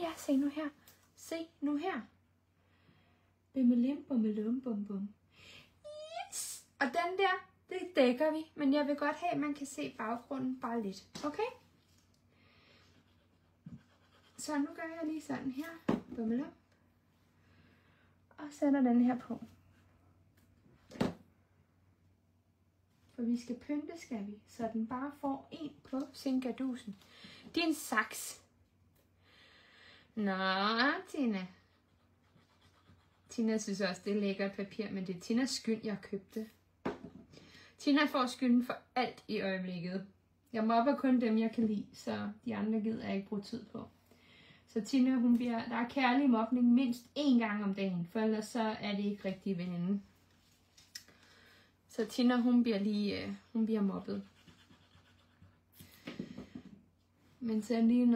Ja. Se nu her. Se nu her. Bimmelim, bummelum, bum bum. Yes! Og den der, det dækker vi. Men jeg vil godt have, at man kan se baggrunden bare lidt. Okay? Så nu gør jeg lige sådan her. Bummelum. Og sætter den her på. For vi skal pynte, skal vi. Så den bare får en på sinkadusen. Din saks. Nå, Tina. Tina synes også, det er lækkert papir, men det er Tinas skyld, jeg købte. Tina får skylden for alt i øjeblikket. Jeg mobber kun dem, jeg kan lide, så de andre gider jeg ikke bruge tid på. Så Tina, der er kærlig mobning mindst 1 gang om dagen, for ellers så er det ikke rigtig veninde. Så Tina, hun bliver mobbet. Men så er lige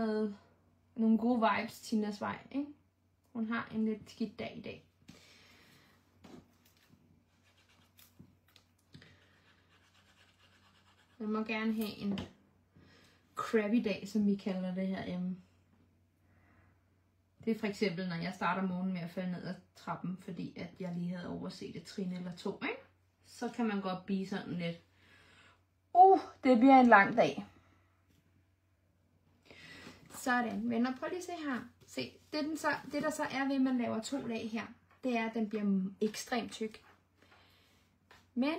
nogle gode vibes Tinas vej, ikke? Hun har en lidt skidt dag i dag. Man må gerne have en crappy dag, som vi kalder det herhjemme. Det er for eksempel, når jeg starter morgenen med at falde ned ad trappen, fordi at jeg lige havde overset et trin eller 2, ikke? Så kan man godt blive sådan lidt, det bliver en lang dag. Sådan, venner, prøv lige at se her. Se, det der så er ved, at man laver 2 lag her, det er, at den bliver ekstremt tyk. Men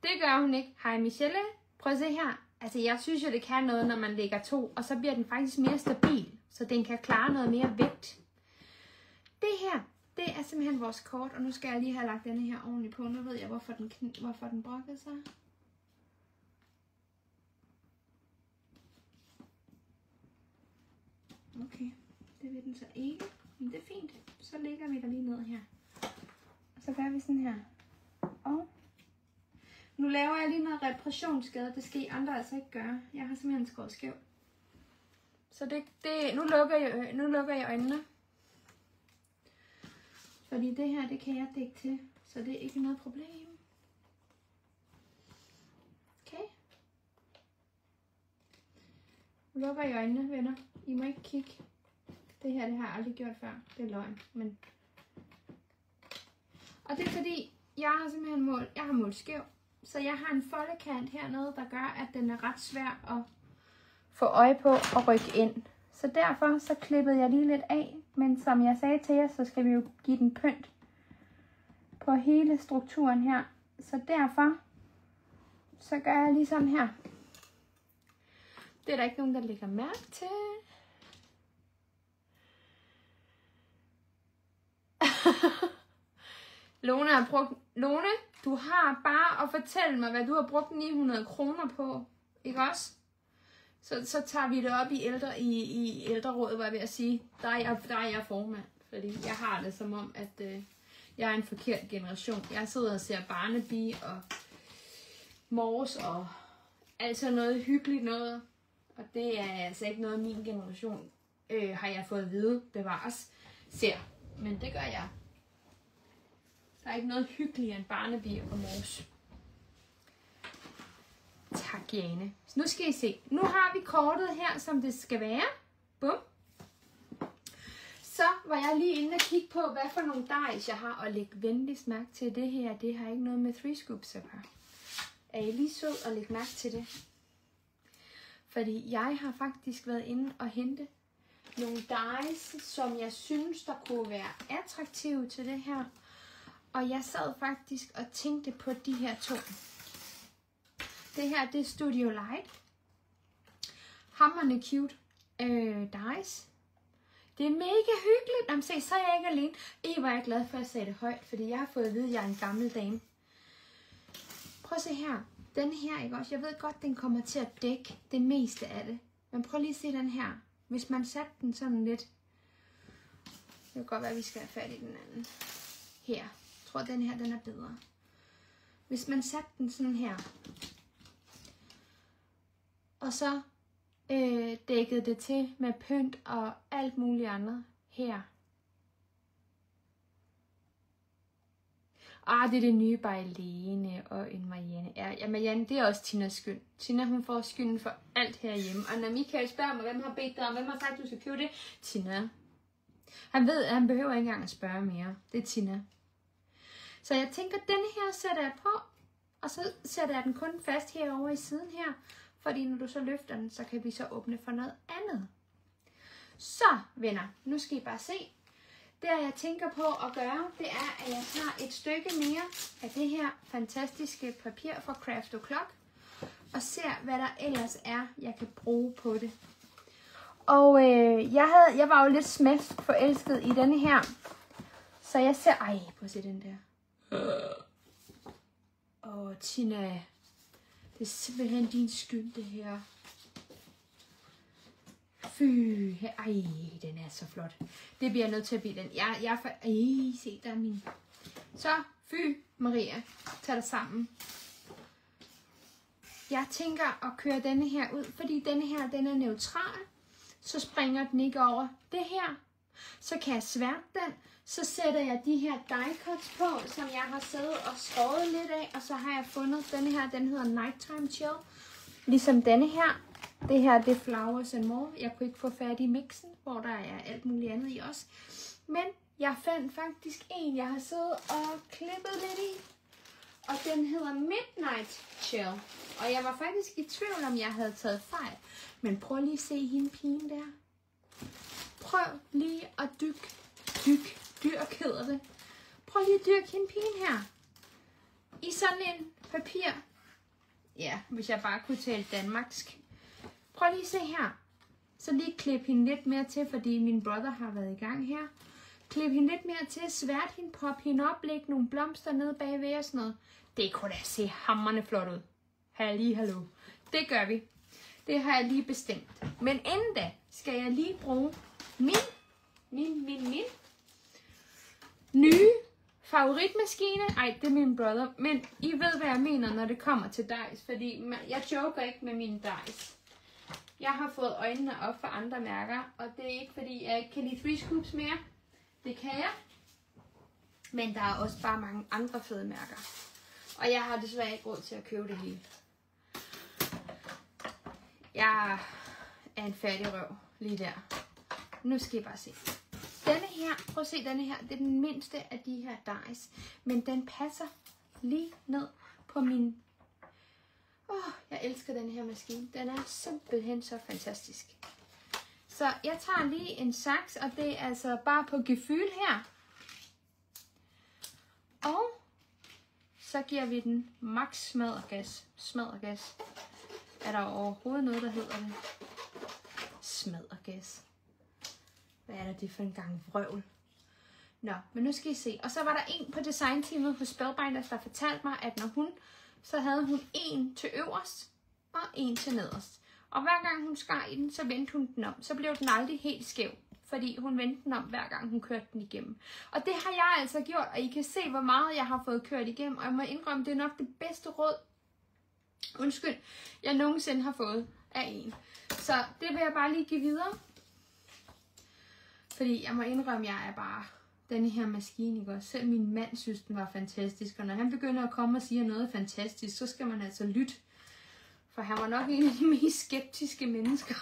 det gør hun ikke. Hej Michelle, prøv at se her. Altså jeg synes jo, det kan noget, når man lægger 2, og så bliver den faktisk mere stabil, så den kan klare noget mere vægt. Det her, det er simpelthen vores kort, og nu skal jeg lige have lagt denne her ordentligt på. Nu ved jeg, hvorfor den brokkede sig. Okay, det vil den så ikke. Men det er fint. Så lægger vi der lige ned her. Og så gør vi sådan her. Og nu laver jeg lige noget reparationsskade. Det skal I andre altså ikke gøre. Jeg har simpelthen skåret skævt. Så nu lukker jeg øjnene. Fordi det her, det kan jeg dække til. Så det er ikke noget problem. Okay. Nu lukker jeg øjnene, venner. I må ikke kigge. Det her, det har jeg aldrig gjort før. Det er løgn. Men... Og det er fordi, jeg har målt skæv. Så jeg har en foldekant hernede, der gør, at den er ret svær at få øje på og rykke ind. Så derfor så klippede jeg lige lidt af. Men som jeg sagde til jer, så skal vi jo give den pynt på hele strukturen her. Så derfor så gør jeg lige sådan her. Det er der ikke nogen, der lægger mærke til. Lone, du har bare at fortælle mig, hvad du har brugt 900 kroner på. Ikke også? Så tager vi det op i ældrerådet, var jeg ved at sige. Der er jeg formand. Fordi jeg har det som om, at jeg er en forkert generation. Jeg sidder og ser Barnaby og Mors og altså noget hyggeligt noget. Og det er altså ikke noget, min generation har jeg fået at vide, bevares, ser. Men det gør jeg. Der er ikke noget hyggeligere end Barnaby og Mors. Tak, Jane. Så nu skal I se. Nu har vi kortet her, som det skal være. Bum. Så var jeg lige inde og kigge på, hvad for nogle dejs jeg har. Og læg venligst mærke til det her. Det har ikke noget med 3 scoops at gøre. Er I lige sød og lægge mærke til det? Fordi jeg har faktisk været inde og hente nogle dejs, som jeg synes, der kunne være attraktive til det her. Og jeg sad faktisk og tænkte på de her 2. Det her, det er Studio Light. Hammerende cute dice. Det er mega hyggeligt. Jamen se, så er jeg ikke alene. Var jeg glad for, at jeg sagde det højt, fordi jeg har fået at vide, at jeg er en gammel dame. Prøv at se her. Den her, ikke også? Jeg ved godt, den kommer til at dække det meste af det. Men prøv lige at se den her. Hvis man satte den sådan lidt. Det kan godt være, at vi skal have fat i den anden. Her. Jeg tror, den her, den er bedre. Hvis man satte den sådan her. Og så dækkede det til med pynt og alt muligt andet her. Det er det nye Bejlene og en Marianne. Ja, Marianne, det er også Tinas skyld. Tina, hun får skylden for alt herhjemme. Og når Michael spørger mig, hvem har bedt dig om, hvem har sagt, du skal købe det? Tina. Han ved, at han behøver ikke engang at spørge mere. Det er Tina. Så jeg tænker, denne her sætter jeg på. Og så sætter jeg den kun fast herovre i siden her. Fordi når du så løfter den, så kan vi så åbne for noget andet. Så, venner, nu skal I bare se. Det, jeg tænker på at gøre, det er, at jeg tager et stykke mere af det her fantastiske papir fra Craft O'Clock. Og ser, hvad der ellers er, jeg kan bruge på det. Og jeg var jo lidt smæsk forelsket i denne her. Så jeg ser... prøv at se den der. Tina... Det er simpelthen din skyld, det her. Fy, den er så flot. Det bliver jeg nødt til at blive den. Se, der er min. Så, fy, Maria, tag dig sammen. Jeg tænker at køre denne her ud, fordi denne her, den er neutral. Så springer den ikke over det her. Så kan jeg sværte den. Så sætter jeg de her die cuts på, som jeg har siddet og skåret lidt af. Og så har jeg fundet denne her, den hedder Nighttime Chill. Ligesom denne her. Det her, det er Flowers and More. Jeg kunne ikke få fat i mixen, hvor der er alt muligt andet i også. Men jeg fandt faktisk en, jeg har siddet og klippet lidt i. Og den hedder Midnight Chill. Og jeg var faktisk i tvivl, om jeg havde taget fejl. Men prøv lige at se hende pigen der. prøv lige at dyrk hedder det. Prøv lige at dyrke hende pigen her. I sådan en papir. Ja, hvis jeg bare kunne tale danmarksk. Prøv lige at se her. Så lige klip hende lidt mere til, fordi min brother har været i gang her. Klip hende lidt mere til, svært hende, pop hende op, læg nogle blomster nede bagved og sådan noget. Det kunne da se hamrende flot ud. Hallo. Det gør vi. Det har jeg lige bestemt. Men inden da skal jeg lige bruge min nye favoritmaskine. Ej, det er min brother. Men I ved, hvad jeg mener, når det kommer til dice. Fordi jeg joker ikke med mine dice. Jeg har fået øjnene op for andre mærker. Og det er ikke, fordi jeg ikke kan lide Three Scoops mere. Det kan jeg. Men der er også bare mange andre fede mærker. Og jeg har desværre ikke råd til at købe det hele. Jeg er en færdig røv lige der. Nu skal I bare se. Denne her, prøv at se denne her. Det er den mindste af de her dice. Men den passer lige ned på min... jeg elsker den her maskine. Den er simpelthen så fantastisk. Så jeg tager lige en saks, og det er altså bare på gefyl her. Og så giver vi den max smaddergas. Smaddergas. Er der overhovedet noget, der hedder det? Smaddergas. Hvad er det for en gang vrøvl? Nå, men nu skal I se. Og så var der en på designteamet hos Spellbinders, der fortalte mig, at når hun, så havde hun en til øverst og en til nederst. Og hver gang hun skar i den, så vendte hun den om. Så blev den aldrig helt skæv, fordi hun vendte den om, hver gang hun kørte den igennem. Og det har jeg altså gjort, og I kan se, hvor meget jeg har fået kørt igennem. Og jeg må indrømme, det er nok det bedste råd, jeg nogensinde har fået af en. Så det vil jeg bare lige give videre. Fordi jeg må indrømme, jeg er bare denne her maskine, ikke også? Selv min mand synes, den var fantastisk. Og når han begynder at komme og sige noget fantastisk, så skal man altså lytte. For han var nok en af de mest skeptiske mennesker,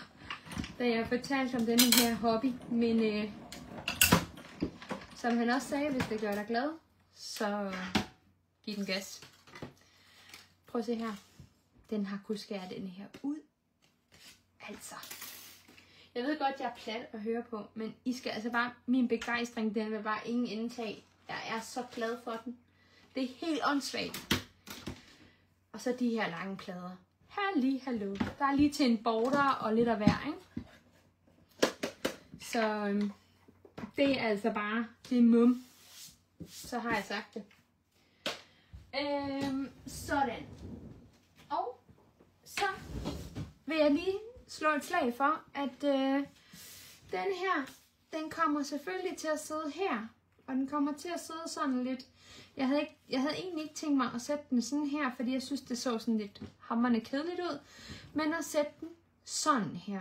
da jeg fortalte om denne her hobby. Men som han også sagde, hvis det gør dig glad, så giv den gas. Prøv at se her. Den har kunnet skære denne her ud. Altså. Jeg ved godt, jeg er plat at høre på, men I skal altså bare, min begejstring, den vil bare ingen indtag. Jeg er så glad for den. Det er helt åndssvagt. Og så de her lange plader. Hallo. Der er lige til en border og lidt af hver, ikke? Så det er altså bare, det er mum. Så har jeg sagt det. Sådan. Og så vil jeg lige slå et slag for, at den her, den kommer selvfølgelig til at sidde her. Og den kommer til at sidde sådan lidt. Jeg havde egentlig ikke tænkt mig at sætte den sådan her, fordi jeg synes, det så sådan lidt hamrende kedeligt ud. Men at sætte den sådan her.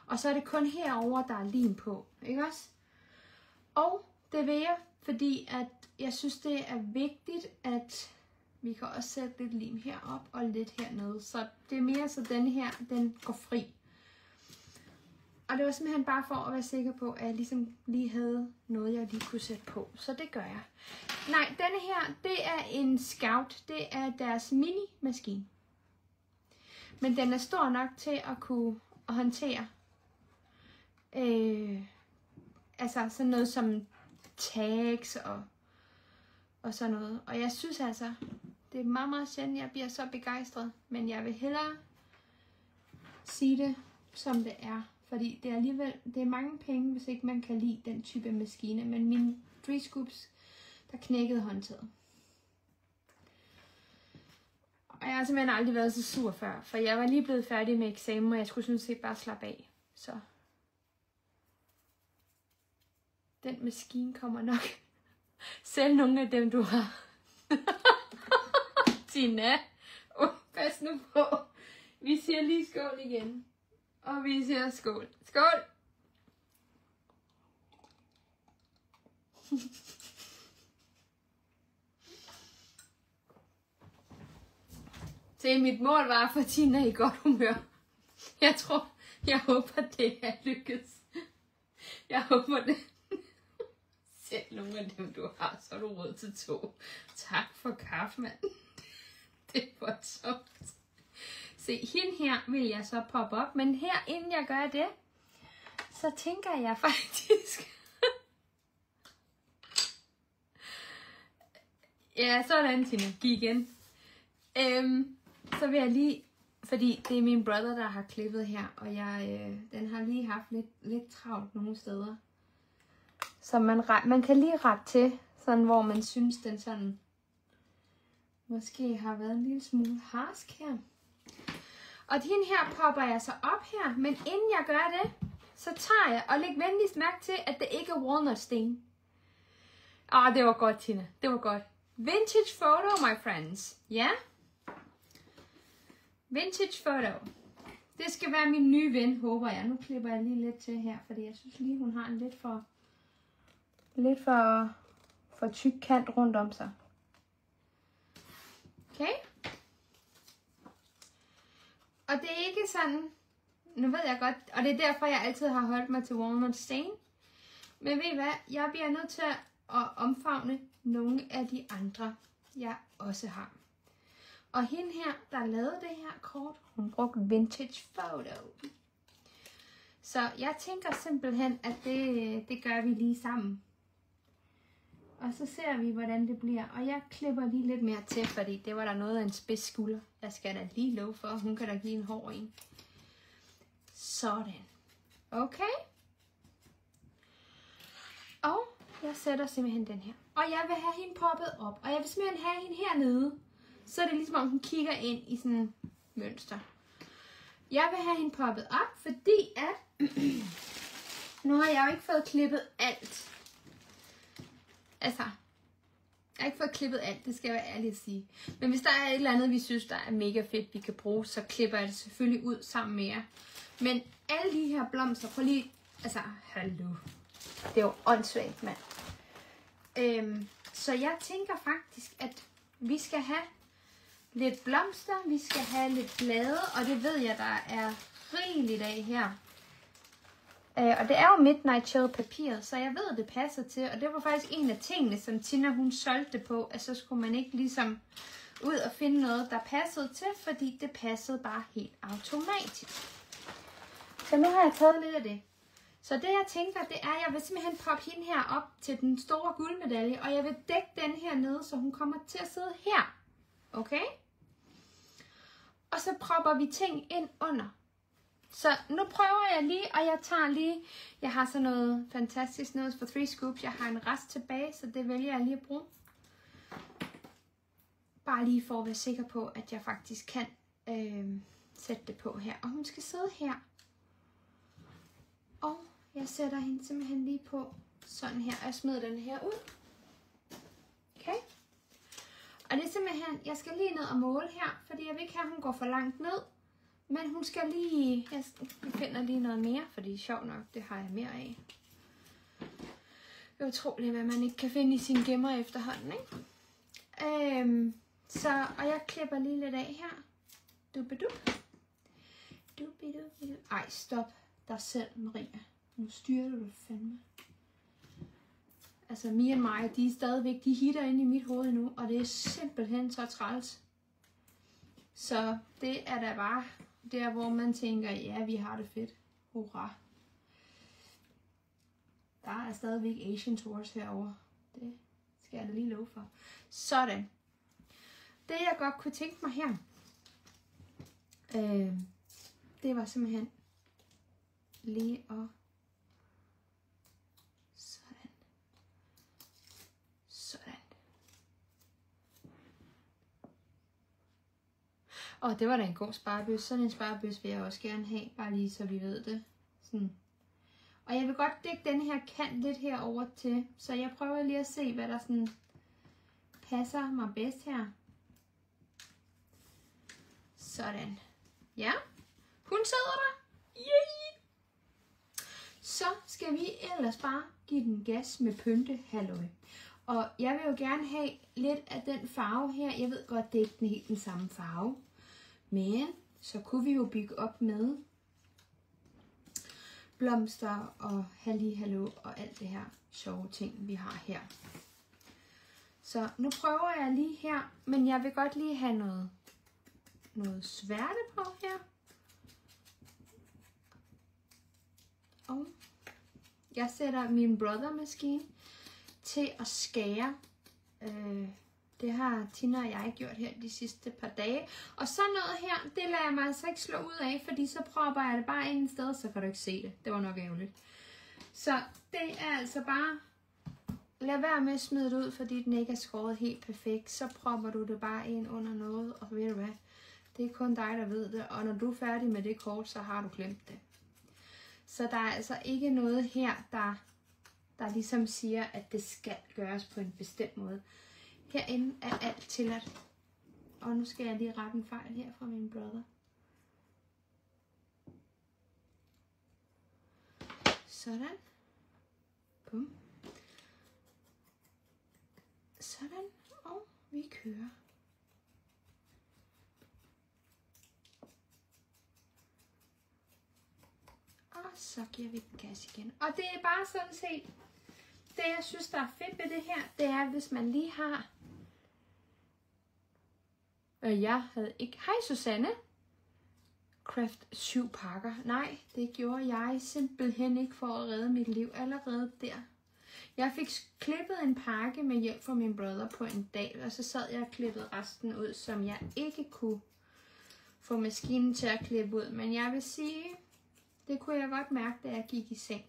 Og så er det kun herover der er lim på, ikke også? Og det vil jeg, fordi at jeg synes, det er vigtigt, at vi kan også sætte lidt lim herop og lidt hernede. Så det er mere så denne her, den går fri. Og det var simpelthen bare for at være sikker på, at jeg ligesom lige havde noget, jeg lige kunne sætte på. Så det gør jeg. Nej, denne her, det er en Scout. Det er deres mini-maskine. Men den er stor nok til at kunne håndtere altså sådan noget som tags og sådan noget. Og jeg synes altså, det er meget, meget sjældent, jeg bliver så begejstret. Men jeg vil hellere sige det, som det er. Fordi det er alligevel, det er mange penge, hvis ikke man kan lide den type maskine. Men mine Three Scoops, der knækkede håndtaget. Og jeg har simpelthen aldrig været så sur før. For jeg var lige blevet færdig med eksamen, og jeg skulle sådan set bare slappe af. Så den maskine kommer nok. Selv nogle af dem, du har. Tina. Pas nu på. Vi siger lige skål igen. Og vi siger skål. Skål! Se, mit mål var for Tina i godt humør. Jeg håber, det er lykkes. Jeg håber det. Selv nogle af dem, du har, så har du råd til 2. Tak for kaffe, mand. Det var så. Se, hende her vil jeg så poppe op. Men her, inden jeg gør det, så tænker jeg faktisk... Ja, sådan, Tina. Giv igen. Så vil jeg lige... Fordi det er min brother, der har klippet her, og den har lige haft lidt travlt nogle steder. Så man kan lige rette til, sådan hvor man synes, den sådan... Måske har været en lille smule harsk her. Og den her popper jeg så op her, men inden jeg gør det, så tager jeg og læg venligst mærke til, at det ikke er walnut-sten. Det var godt, Tina. Det var godt. Vintage photo, my friends. Ja? Yeah? Vintage photo. Det skal være min nye ven, håber jeg. Nu klipper jeg lige lidt til her, fordi jeg synes lige, hun har en lidt for tyk kant rundt om sig. Okay? Og det er ikke sådan, nu ved jeg godt, og det er derfor, jeg altid har holdt mig til walnut stain. Men ved I hvad, jeg bliver nødt til at omfavne nogle af de andre, jeg også har. Og hende her, der lavede det her kort, hun brugte vintage photo. Så jeg tænker simpelthen, at det gør vi lige sammen. Og så ser vi, hvordan det bliver. Og jeg klipper lige lidt mere til, fordi det var der noget af en spids skulder. Jeg skal da lige love for, hun kan da give en hård en. Sådan. Okay. Og jeg sætter simpelthen den her. Og jeg vil have hende poppet op. Og jeg vil simpelthen have hende hernede. Så er det ligesom om hun kigger ind i sådan en mønster. Jeg vil have hende poppet op, fordi at... nu har jeg jo ikke fået klippet alt. Altså, jeg har ikke fået klippet alt, det skal jeg være ærlig at sige. Men hvis der er et eller andet, vi synes, der er mega fedt, vi kan bruge, så klipper jeg det selvfølgelig ud sammen med jer. Men alle de her blomster, prøv lige... Altså, hallo. Det er jo åndssvagt, mand. Så jeg tænker faktisk, at vi skal have lidt blomster, vi skal have lidt blade, og det ved jeg, der er rigeligt af her. Og det er jo Midnight Chill papir, så jeg ved, det passer til. Og det var faktisk en af tingene, som Tina hun solgte på, at så skulle man ikke ligesom ud og finde noget, der passede til, fordi det passede bare helt automatisk. Så nu har jeg taget lidt af det. Så det jeg tænker, det er, at jeg vil simpelthen poppe hende her op til den store guldmedalje, og jeg vil dække den her nede, så hun kommer til at sidde her. Okay? Og så propper vi ting ind under. Så nu prøver jeg lige, og jeg tager lige, jeg har sådan noget fantastisk noget for 3 scoops. Jeg har en rest tilbage, så det vælger jeg lige at bruge. Bare lige for at være sikker på, at jeg faktisk kan sætte det på her. Og hun skal sidde her. Og jeg sætter hende simpelthen lige på sådan her, og jeg smider den her ud. Okay? Og det er simpelthen, jeg skal lige ned og måle her, fordi jeg vil ikke have, at hun går for langt ned. Men hun skal lige, jeg finder lige noget mere, fordi sjovt nok, det har jeg mere af. Det er utroligt, hvad man ikke kan finde i sine gemmer efterhånden, ikke? Og jeg klipper lige lidt af her. Dubidup. Dubidup. Ej, stop dig selv, Maria. Nu styrer du fandme. Altså, Mia og mig, de er stadigvæk, de hitter inde i mit hoved nu, og det er simpelthen så træls. Så det er da bare der, hvor man tænker, ja, vi har det fedt. Hurra. Der er stadigvæk Asian Tours herovre. Det skal jeg da lige love for. Sådan. Det jeg godt kunne tænke mig her, det var simpelthen lige at sådan. Og det var da en god sparebøs. Sådan en sparebøs vil jeg også gerne have, bare lige så vi ved det. Sådan. Og jeg vil godt dække den her kant lidt herover til, så jeg prøver lige at se, hvad der sådan passer mig bedst her. Sådan. Ja, hun sidder der. Yay! Så skal vi ellers bare give den gas med pynte halløj. Og jeg vil jo gerne have lidt af den farve her. Jeg ved godt, det er ikke helt den samme farve. Men så kunne vi jo bygge op med blomster og hallo og alt det her sjove ting, vi har her. Så nu prøver jeg lige her, men jeg vil godt lige have noget sværte på her. Og Jeg sætter min brother maskine til at skære. Det har Tina og jeg gjort her de sidste par dage. Og så noget her, det lader jeg mig altså ikke slå ud af, fordi så propper jeg det bare ind et sted, så kan du ikke se det. Det var nok ærgerligt. Så det er altså bare, lad være med at smide det ud, fordi den ikke er skåret helt perfekt. Så propper du det bare ind under noget, og ved du hvad, det er kun dig, der ved det. Og når du er færdig med det kort, så har du glemt det. Så der er altså ikke noget her, der ligesom siger, at det skal gøres på en bestemt måde. Herinde er alt tilladt. Og nu skal jeg lige rette en fejl her fra min brother. Sådan. Bum. Sådan. Og vi kører. Og så giver vi den gas igen. Og det er bare sådan set, det jeg synes, der er fedt ved det her, det er, hvis man lige har. Og jeg havde ikke. Hej Susanne. Craft 7 pakker. Nej, det gjorde jeg simpelthen ikke for at redde mit liv allerede der. Jeg fik klippet en pakke med hjælp fra min brother på en dag, og så sad jeg og klippede resten ud, som jeg ikke kunne få maskinen til at klippe ud. Men jeg vil sige, det kunne jeg godt mærke, da jeg gik i seng.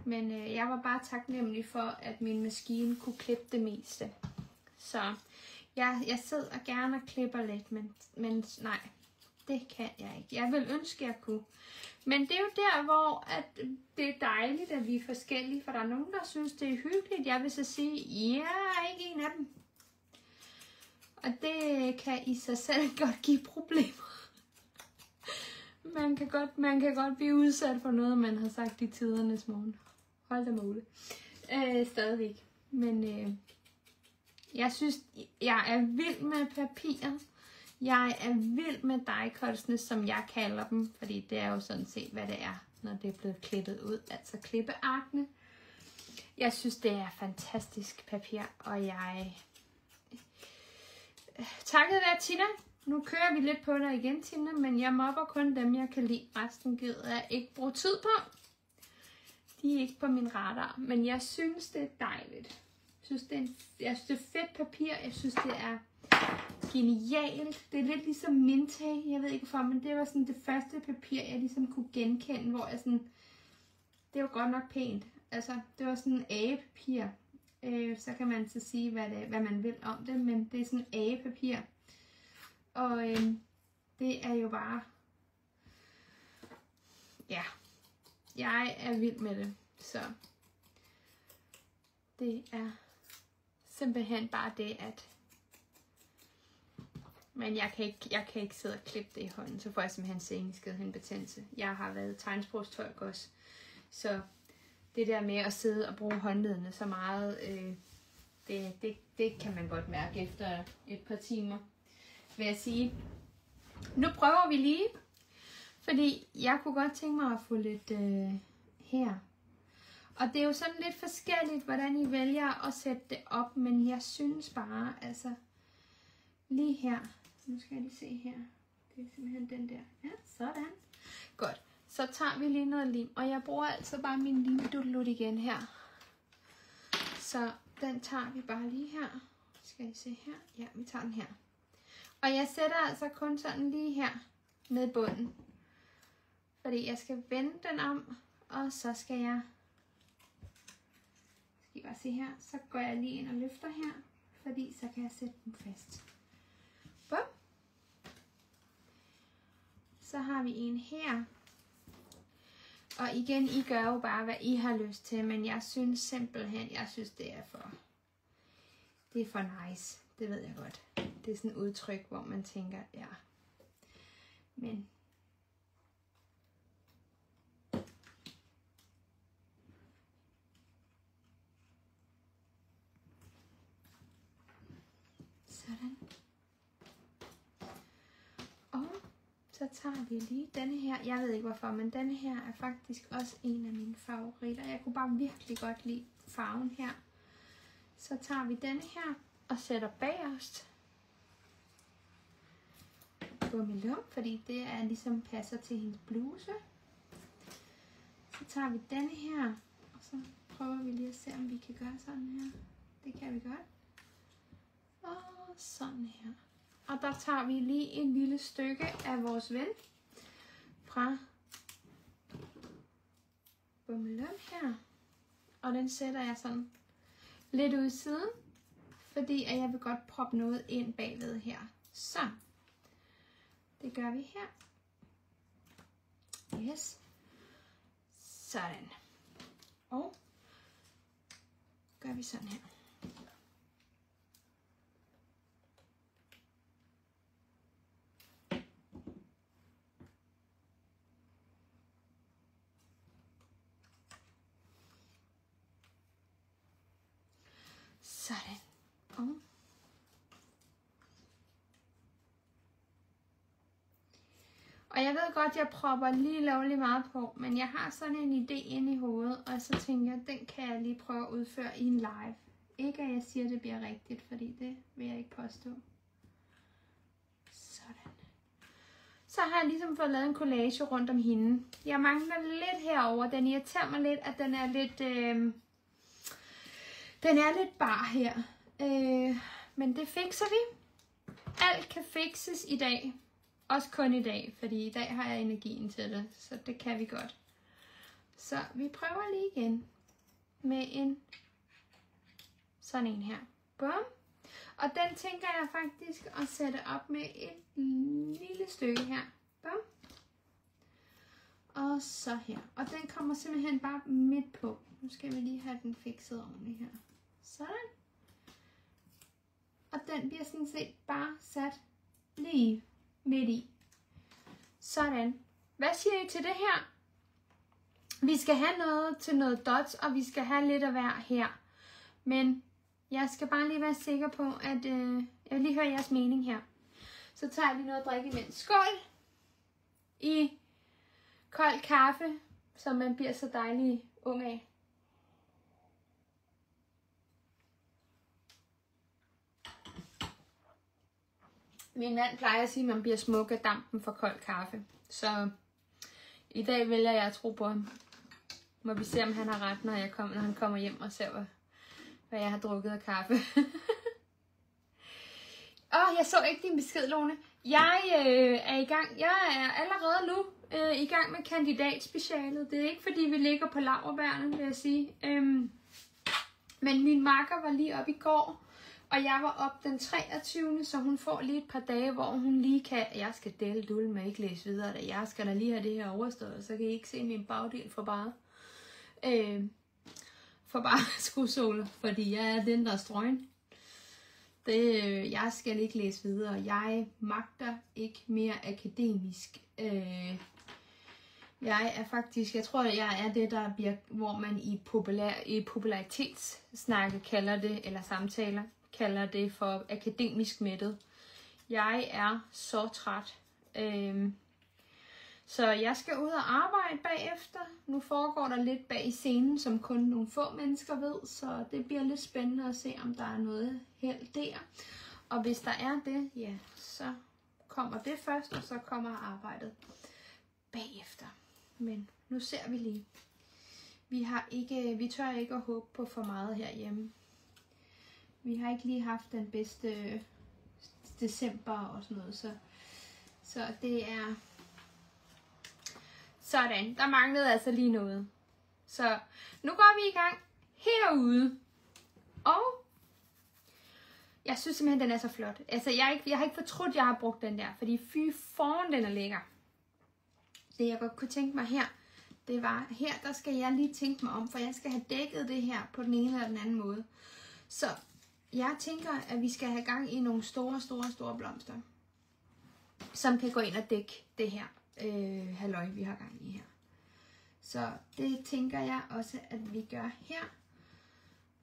Men jeg var bare taknemmelig for, at min maskine kunne klippe det meste. Så jeg sidder gerne og klipper lidt, men nej, det kan jeg ikke. Jeg vil ønske, jeg kunne. Men det er jo der, hvor at det er dejligt, at vi er forskellige. For der er nogen, der synes, det er hyggeligt. Jeg vil så sige, jeg er ikke en af dem. Og det kan i sig selv godt give problemer. Man kan godt blive udsat for noget, man har sagt i tidernes morgen. Hold da måle. Stadigvæk. Men jeg synes, jeg er vild med papir. Jeg er vild med die-cutsene, som jeg kalder dem. Fordi det er jo sådan set, hvad det er, når det er blevet klippet ud. Altså klippearkene. Jeg synes, det er fantastisk papir. Og jeg... Takket være Tina. Nu kører vi lidt på dig igen, Tina. Men jeg mobber kun dem, jeg kan lide. Resten gider jeg ikke bruge tid på. De er ikke på min radar. Men jeg synes, det er dejligt. Jeg synes, det er fedt papir. Jeg synes, det er genialt. Det er lidt ligesom Mintag. Jeg ved ikke hvorfor, men det var sådan det første papir, jeg ligesom kunne genkende. Hvor jeg sådan... Det var godt nok pænt. Altså, det var sådan agepapir. Så kan man så sige, hvad man vil om det. Men det er sådan agepapir. Og det er jo bare... Ja... Jeg er vild med det, så det er simpelthen bare det, at men jeg kan ikke sidde og klippe det i hånden, så får jeg simpelthen seneskadehindebetændelse. Jeg har været tegnsprogstolk også, så det der med at sidde og bruge håndledene så meget, det kan man godt mærke efter et par timer, vil jeg sige. Nu prøver vi lige. Fordi jeg kunne godt tænke mig at få lidt her. Og det er jo sådan lidt forskelligt, hvordan I vælger at sætte det op. Men jeg synes bare, altså lige her. Nu skal jeg lige se her. Det er simpelthen den der. Ja, sådan. Godt. Så tager vi lige noget lim. Og jeg bruger altså bare min limdudelut igen her. Så den tager vi bare lige her. Skal I se her? Ja, vi tager den her. Og jeg sætter altså kun sådan lige her ned i bunden. Fordi jeg skal vende den om, og så skal jeg bare se her, så går jeg lige ind og løfter her, fordi så kan jeg sætte den fast. Bum. Så har vi en her. Og igen, I gør jo bare, hvad I har lyst til, men jeg synes simpelthen, det er for nice. Det ved jeg godt. Det er sådan et udtryk, hvor man tænker, ja. Men sådan. Og så tager vi lige denne her. Jeg ved ikke hvorfor, men denne her er faktisk også en af mine favoritter. Jeg kunne bare virkelig godt lide farven her. Så tager vi denne her og sætter bagerst. Bummelum, fordi det er ligesom passer til hendes bluse. Så Så tager vi denne her, og så prøver vi lige at se, om vi kan gøre sådan her. Det kan vi godt. Og sådan her. Og der tager vi lige en lille stykke af vores ven fra Bummelum her. Og den sætter jeg sådan lidt ud i siden, fordi at jeg vil godt proppe noget ind bagved her. Så, det gør vi her. Yes. Sådan. Og gør vi sådan her. Sådan. Og jeg ved godt, jeg propper lige lovlig meget på, men jeg har sådan en idé inde i hovedet, og så tænker jeg, den kan jeg lige prøve at udføre i en live. Ikke at jeg siger, at det bliver rigtigt, fordi det vil jeg ikke påstå. Sådan. Så har jeg ligesom fået lavet en collage rundt om hende. Jeg mangler lidt herover. Den irriterer mig lidt, at den er lidt... den er lidt bar her. Men det fikser vi. Alt kan fikses i dag. Også kun i dag, fordi i dag har jeg energien til det. Så det kan vi godt. Så vi prøver lige igen. Med en sådan en her. Bum. Og den tænker jeg faktisk at sætte op med et lille stykke her. Bum. Og så her. Og den kommer simpelthen bare midt på. Nu skal vi lige have den fikset ordentligt her. Sådan. Og den bliver sådan set bare sat lige midt i. Sådan. Hvad siger I til det her? Vi skal have noget til noget dots, og vi skal have lidt af hver her. Men jeg skal bare lige være sikker på, at jeg vil lige høre jeres mening her. Så tager jeg lige noget at drikke imens. Skål! I kold kaffe, som man bliver så dejlig ung af. Min mand plejer at sige, at man bliver smuk af dampen for kold kaffe. Så i dag vælger jeg at tro på ham. Må vi se, om han har ret, når han kommer hjem og ser, hvad jeg har drukket af kaffe. Jeg så ikke din besked, Lone. Jeg er i gang. Jeg er allerede nu i gang med kandidatspecialet. Det er ikke, fordi vi ligger på laurbærrene, vil jeg sige. Men min makker var lige op i går. Og jeg var op den 23. Så hun får lige et par dage, hvor hun lige kan... Jeg skal dele dul med ikke læse videre. Da jeg skal da lige have det her overstået. Så kan I ikke se min bagdel for bare... for bare skruesåler. Fordi jeg er den, der er strøgen. Jeg skal ikke læse videre. Jeg magter ikke mere akademisk. Jeg er faktisk... Jeg tror, jeg er det, der bliver... Hvor man i popularitetssnakke kalder det... Eller samtaler... kalder det for akademisk mættet. Jeg er så træt. Så jeg skal ud og arbejde bagefter. Nu foregår der lidt bag i scenen, som kun nogle få mennesker ved. Så det bliver lidt spændende at se, om der er noget held der. Og hvis der er det, ja, så kommer det først, og så kommer arbejdet bagefter. Men nu ser vi lige. Vi tør ikke at håbe på for meget herhjemme. Vi har ikke lige haft den bedste december og sådan noget, så det er sådan. Der manglede altså lige noget. Så nu går vi i gang herude. Og jeg synes simpelthen, den er så flot. Altså, jeg har ikke fortrudt, at jeg har brugt den der, fordi fy foran den er lækker. Det jeg godt kunne tænke mig her, det var, her der skal jeg lige tænke mig om, for jeg skal have dækket det her på den ene eller den anden måde. Så jeg tænker, at vi skal have gang i nogle store blomster, som kan gå ind og dække det her halløj, vi har gang i her. Så det tænker jeg også, at vi gør her.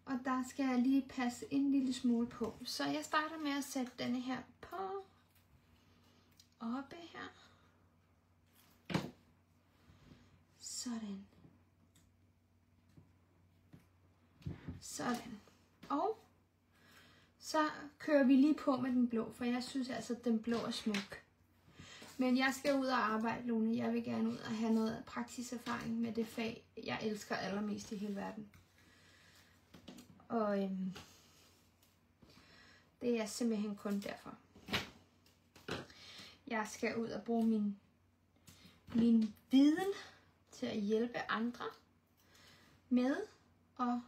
Og der skal jeg lige passe en lille smule på. Så jeg starter med at sætte denne her på. Oppe her. Sådan. Sådan. Og så kører vi lige på med den blå, for jeg synes altså, at den blå er smuk. Men jeg skal ud og arbejde, Lone. Jeg vil gerne ud og have noget praksiserfaring med det fag, jeg elsker allermest i hele verden. Og det er simpelthen kun derfor. Jeg skal ud og bruge min viden til at hjælpe andre med at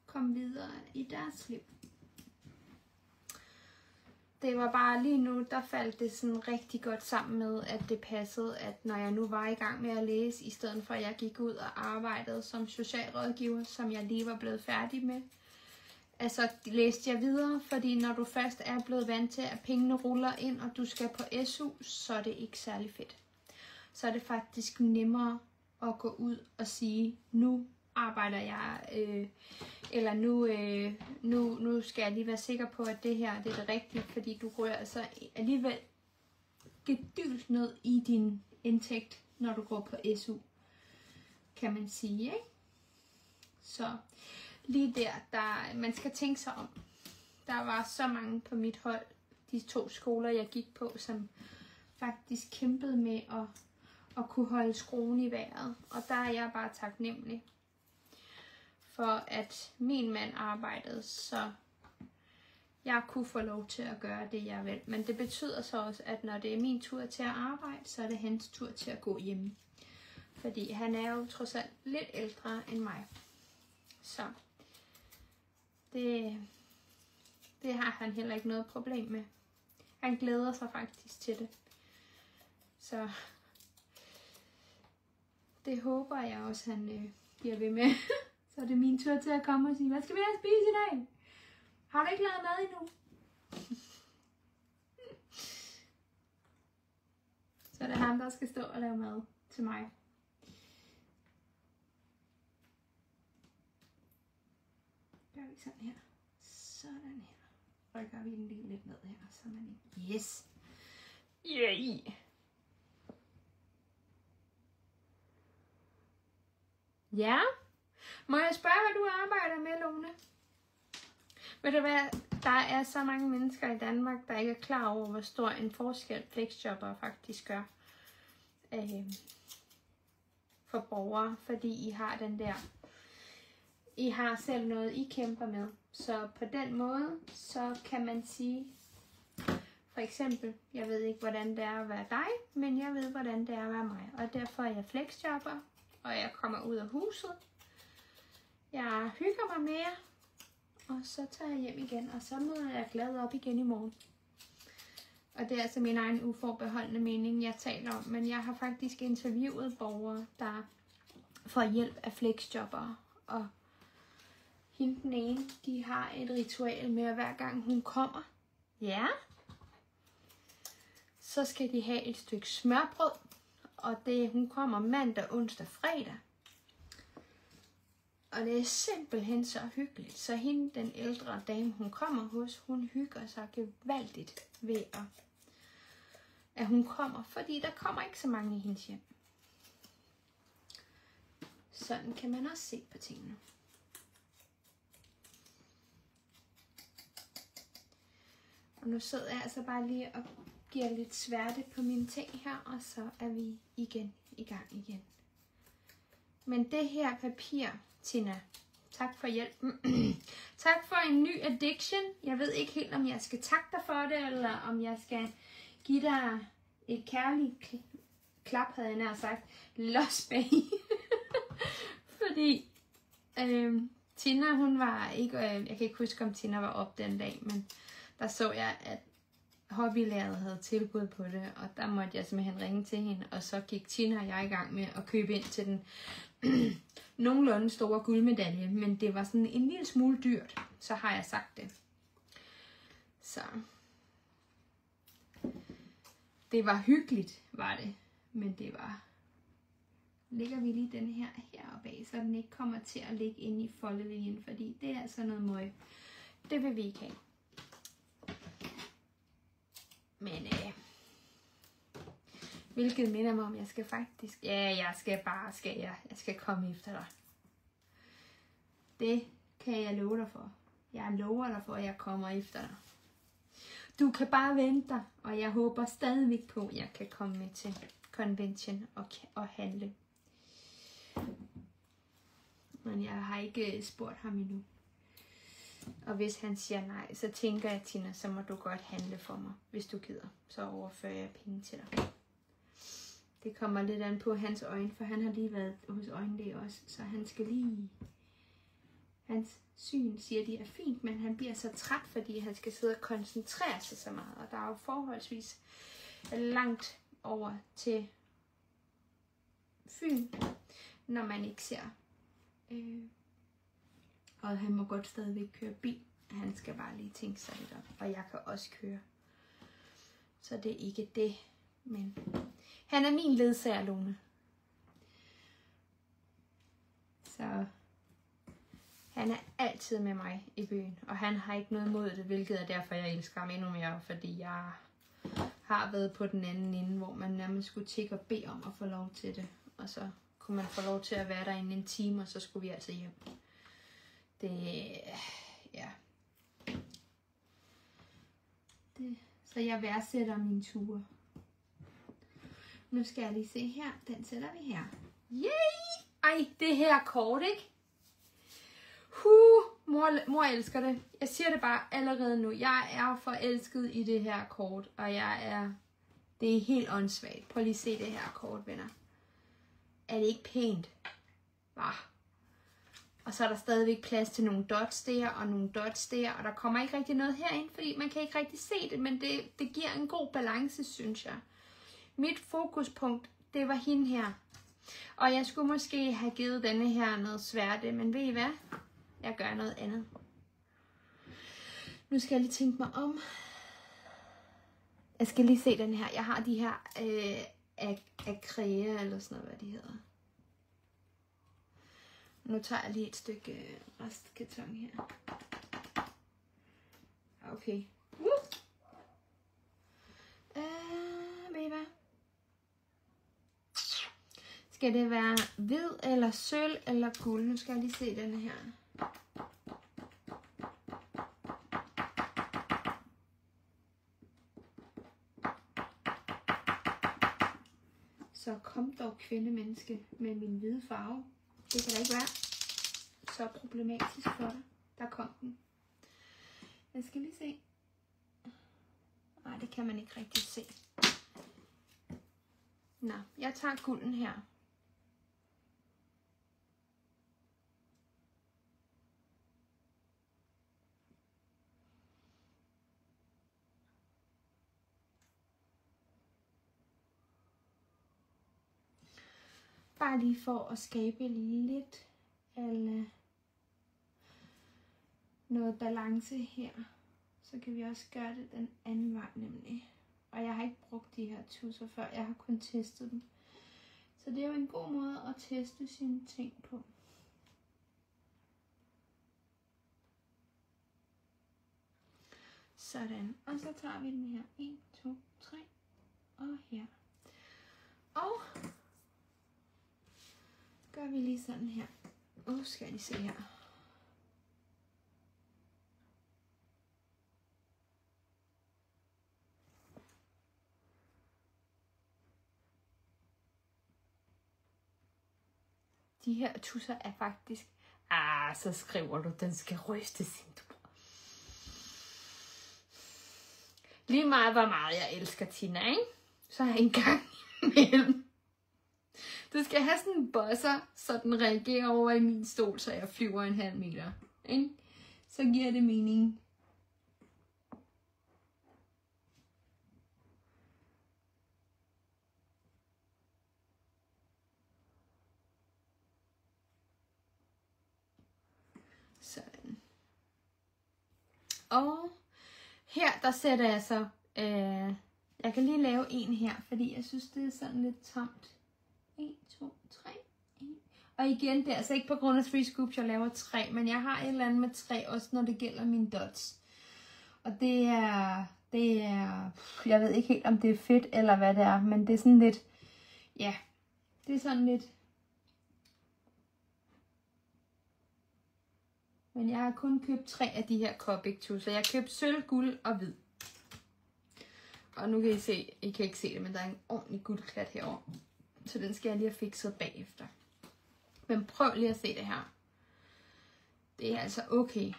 komme videre i deres liv. Det var bare lige nu, der faldt det sådan rigtig godt sammen med, at det passede, at når jeg nu var i gang med at læse, i stedet for at jeg gik ud og arbejdede som socialrådgiver, som jeg lige var blevet færdig med, altså læste jeg videre, fordi når du først er blevet vant til, at pengene ruller ind, og du skal på SU, så er det ikke særlig fedt. Så er det faktisk nemmere at gå ud og sige, nu arbejder jeg, eller nu skal jeg lige være sikker på, at det her det er det rigtige, fordi du rører altså alligevel gedylt ned i din indtægt, når du går på SU, kan man sige, ikke? Så lige der man skal tænke sig om. Der var så mange på mit hold, de 2 skoler, jeg gik på, som faktisk kæmpede med at kunne holde skruen i vejret. Og der er jeg bare taknemmelig for, at min mand arbejdede, så jeg kunne få lov til at gøre det, jeg vil. Men det betyder så også, at når det er min tur til at arbejde, så er det hans tur til at gå hjemme. Fordi han er jo trods alt lidt ældre end mig. Så det har han heller ikke noget problem med. Han glæder sig faktisk til det. Så det håber jeg også, han bliver ved med. Så er det min tur til at komme og sige, hvad skal vi have at spise i dag? Har du ikke lavet mad endnu? Så er det ham, der skal stå og lave mad til mig. Gør vi sådan her. Sådan her. Rykker vi den lige lidt ned her. Sådan. Yes. Yeah. Ja. Må jeg spørge, hvad du arbejder med, Lone? Ved du hvad, der er så mange mennesker i Danmark, der ikke er klar over, hvor stor en forskel flexjobber faktisk gør for borgere, fordi I har den der, I har selv noget, I kæmper med. Så på den måde, så kan man sige, for eksempel, jeg ved ikke, hvordan det er at være dig, men jeg ved, hvordan det er at være mig. Og derfor er jeg flexjobber, og jeg kommer ud af huset. Jeg hygger mig mere, og så tager jeg hjem igen, og så møder jeg glad op igen i morgen. Og det er altså min egen uforbeholdende mening, jeg taler om, men jeg har faktisk interviewet borgere, der får hjælp af flexjobbere, og hende den ene, de har et ritual med, at hver gang hun kommer, ja, så skal de have et stykke smørbrød, og hun kommer mandag, onsdag, fredag. Og det er simpelthen så hyggeligt. Så hende, den ældre dame, hun kommer hos, hun hygger sig gevaldigt ved, at hun kommer. Fordi der kommer ikke så mange i hendes hjem. Sådan kan man også se på tingene. Og nu sidder jeg altså bare lige og giver lidt sværte på mine ting her, og så er vi igen i gang igen. Men det her papir, Tina, tak for hjælpen. Tak for en ny addiction. Jeg ved ikke helt, om jeg skal takke dig for det, eller om jeg skal give dig et kærligt klap, havde jeg nær sagt, los bag. Fordi Tina, hun var ikke, jeg kan ikke huske, om Tina var op den dag, men der så jeg, at hobbylæret havde tilbud på det, og der måtte jeg simpelthen ringe til hende, og så gik Tina og jeg i gang med at købe ind til den nogenlunde store guldmedalje, men det var sådan en lille smule dyrt, så har jeg sagt det. Så det var hyggeligt, var det, men det var, lægger vi lige den her heroppe af, så den ikke kommer til at ligge inde i foldelinjen, fordi det er altså noget møg. Det vil vi ikke have. Men hvilket minder mig om, jeg skal faktisk, jeg skal komme efter dig. Det kan jeg love dig for. Jeg lover dig for, at jeg kommer efter dig. Du kan bare vente dig, og jeg håber stadigvæk på, at jeg kan komme med til convention og handle. Men jeg har ikke spurgt ham endnu. Og hvis han siger nej, så tænker jeg, Tina, så må du godt handle for mig, hvis du gider. Så overfører jeg penge til dig. Det kommer lidt an på hans øjne, for han har lige været hos øjenlæge også, så han skal lige... Hans syn siger, de er fint, men han bliver så træt, fordi han skal sidde og koncentrere sig så meget. Og der er jo forholdsvis langt over til Fyn, når man ikke ser. Og han må godt stadigvæk køre bil. Han skal bare lige tænke sig lidt op. Og jeg kan også køre. Så det er ikke det. Men han er min ledsager, Lone. Så han er altid med mig i byen. Og han har ikke noget imod det, hvilket er derfor, jeg elsker ham endnu mere. Fordi jeg har været på den anden ende, hvor man nærmest skulle tjekke og bede om at få lov til det. Og så kunne man få lov til at være der i en time, og så skulle vi altså hjem. Så jeg værdsætter mine ture. Nu skal jeg lige se her. Den sætter vi her. Yay! Ej, det her kort, ikke? Mor elsker det. Jeg siger det bare allerede nu. Jeg er forelsket i det her kort, og det er helt åndssvagt. Prøv lige at se det her kort, venner. Er det ikke pænt? Bah. Og så er der stadigvæk plads til nogle dots der, og nogle dots der, og der kommer ikke rigtig noget herind, fordi man kan ikke rigtig se det, men det giver en god balance, synes jeg. Mit fokuspunkt, det var hende her. Og jeg skulle måske have givet denne her noget sværte, men ved I hvad? Jeg gør noget andet. Nu skal jeg lige tænke mig om. Jeg skal lige se den her. Jeg har de her akræer, eller sådan noget, hvad de hedder. Nu tager jeg lige et stykke restkarton her. Okay. Ved I hvad? Skal det være hvid, eller sølv, eller guld? Nu skal jeg lige se denne her. Så kom dog, kvindemenneske, med min hvide farve. Det kan da ikke være så problematisk for dig. Der kom den. Jeg skal lige se. Nej, det kan man ikke rigtig se. Nå, jeg tager gulden her. Bare lige for at skabe lidt eller noget balance her. Så kan vi også gøre det den anden vej nemlig. Og jeg har ikke brugt de her tusser før, jeg har kun testet dem. Så det er jo en god måde at teste sine ting på. Sådan, og så tager vi den her. 1, 2, 3 og her. Og gør vi lige sådan her. Skal jeg lige se her. De her tusser er faktisk... så skriver du, den skal rystes. Lige meget, hvor meget jeg elsker Tina, ikke? Så er jeg en gang imellem. Du skal have sådan en buzzer, så den reagerer over i min stol, så jeg flyver 1,5 meter. Ikke? Så giver det mening. Sådan. Og her, der sætter jeg så... jeg kan lige lave en her, fordi jeg synes, det er sådan lidt tomt. 1, 2, 3, 1. Og igen, det er altså ikke på grund af 3 scoops, jeg laver 3, men jeg har et eller andet med 3, også når det gælder mine dots. Og det er, jeg ved ikke helt, om det er fedt, eller hvad det er, men det er sådan lidt, ja, det er sådan lidt. Men jeg har kun købt 3 af de her Copic tusser. Jeg har købt sølv, guld og hvid. Og nu kan I se, I kan ikke se det, men der er en ordentlig guldklat herovre. Så den skal jeg lige have fikset bagefter. Men prøv lige at se det her. Det er altså okay.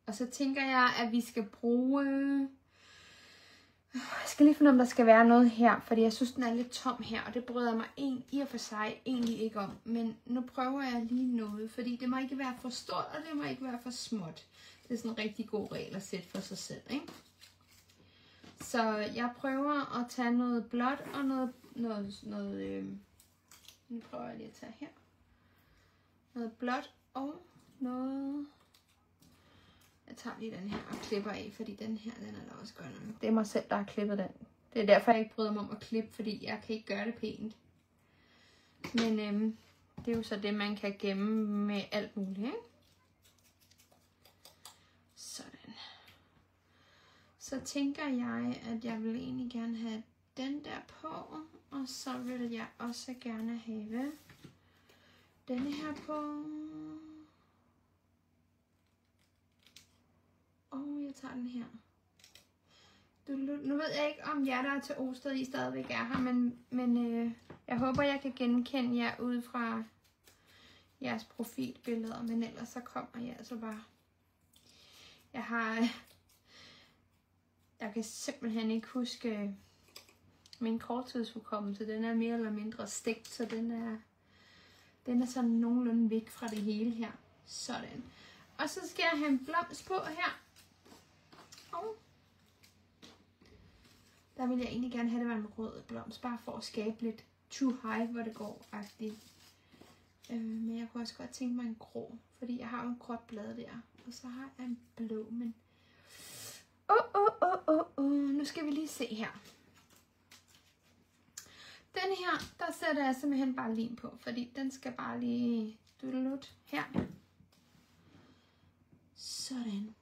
Og så tænker jeg, at vi skal bruge... Jeg skal lige finde om, der skal være noget her, fordi jeg synes, den er lidt tom her, og det bryder mig i og for sig egentlig ikke om. Men nu prøver jeg lige noget, fordi det må ikke være for stort, og det må ikke være for småt. Det er sådan en rigtig god regel at sætte for sig selv, ikke? Så jeg prøver at tage noget blåt og noget nu prøver jeg lige at tage her. Noget blåt og noget... Jeg tager lige den her og klipper af, fordi den her, den er da også godt nok. Det er mig selv, der har klippet den. Det er derfor, jeg ikke bryder mig om at klippe, fordi jeg kan ikke gøre det pænt. Men det er jo så det, man kan gemme med alt muligt, ikke? Sådan. Så tænker jeg, at jeg vil egentlig gerne have den der på, og så vil jeg også gerne have denne her på. Og jeg tager den her. Nu ved jeg ikke, om jer, der er til Osted, I stadigvæk er her, men jeg håber, jeg kan genkende jer ud fra jeres profilbilleder, men ellers så kommer jeg altså bare. Jeg kan simpelthen ikke huske min korttidshukommelse. Den er mere eller mindre stegt, så den er sådan nogenlunde væk fra det hele her. Sådan. Og så skal jeg have en blomst på her. Og der vil jeg egentlig gerne have, det var en rød blomst, bare for at skabe lidt too high, hvor det går-agtigt. Men jeg kunne også godt tænke mig en grå, fordi jeg har jo en gråt blad der. Og så har jeg en blå, men... Nu skal vi lige se her. Den her, der sætter jeg simpelthen bare lim på, fordi den skal bare lige dudelut her. Sådan.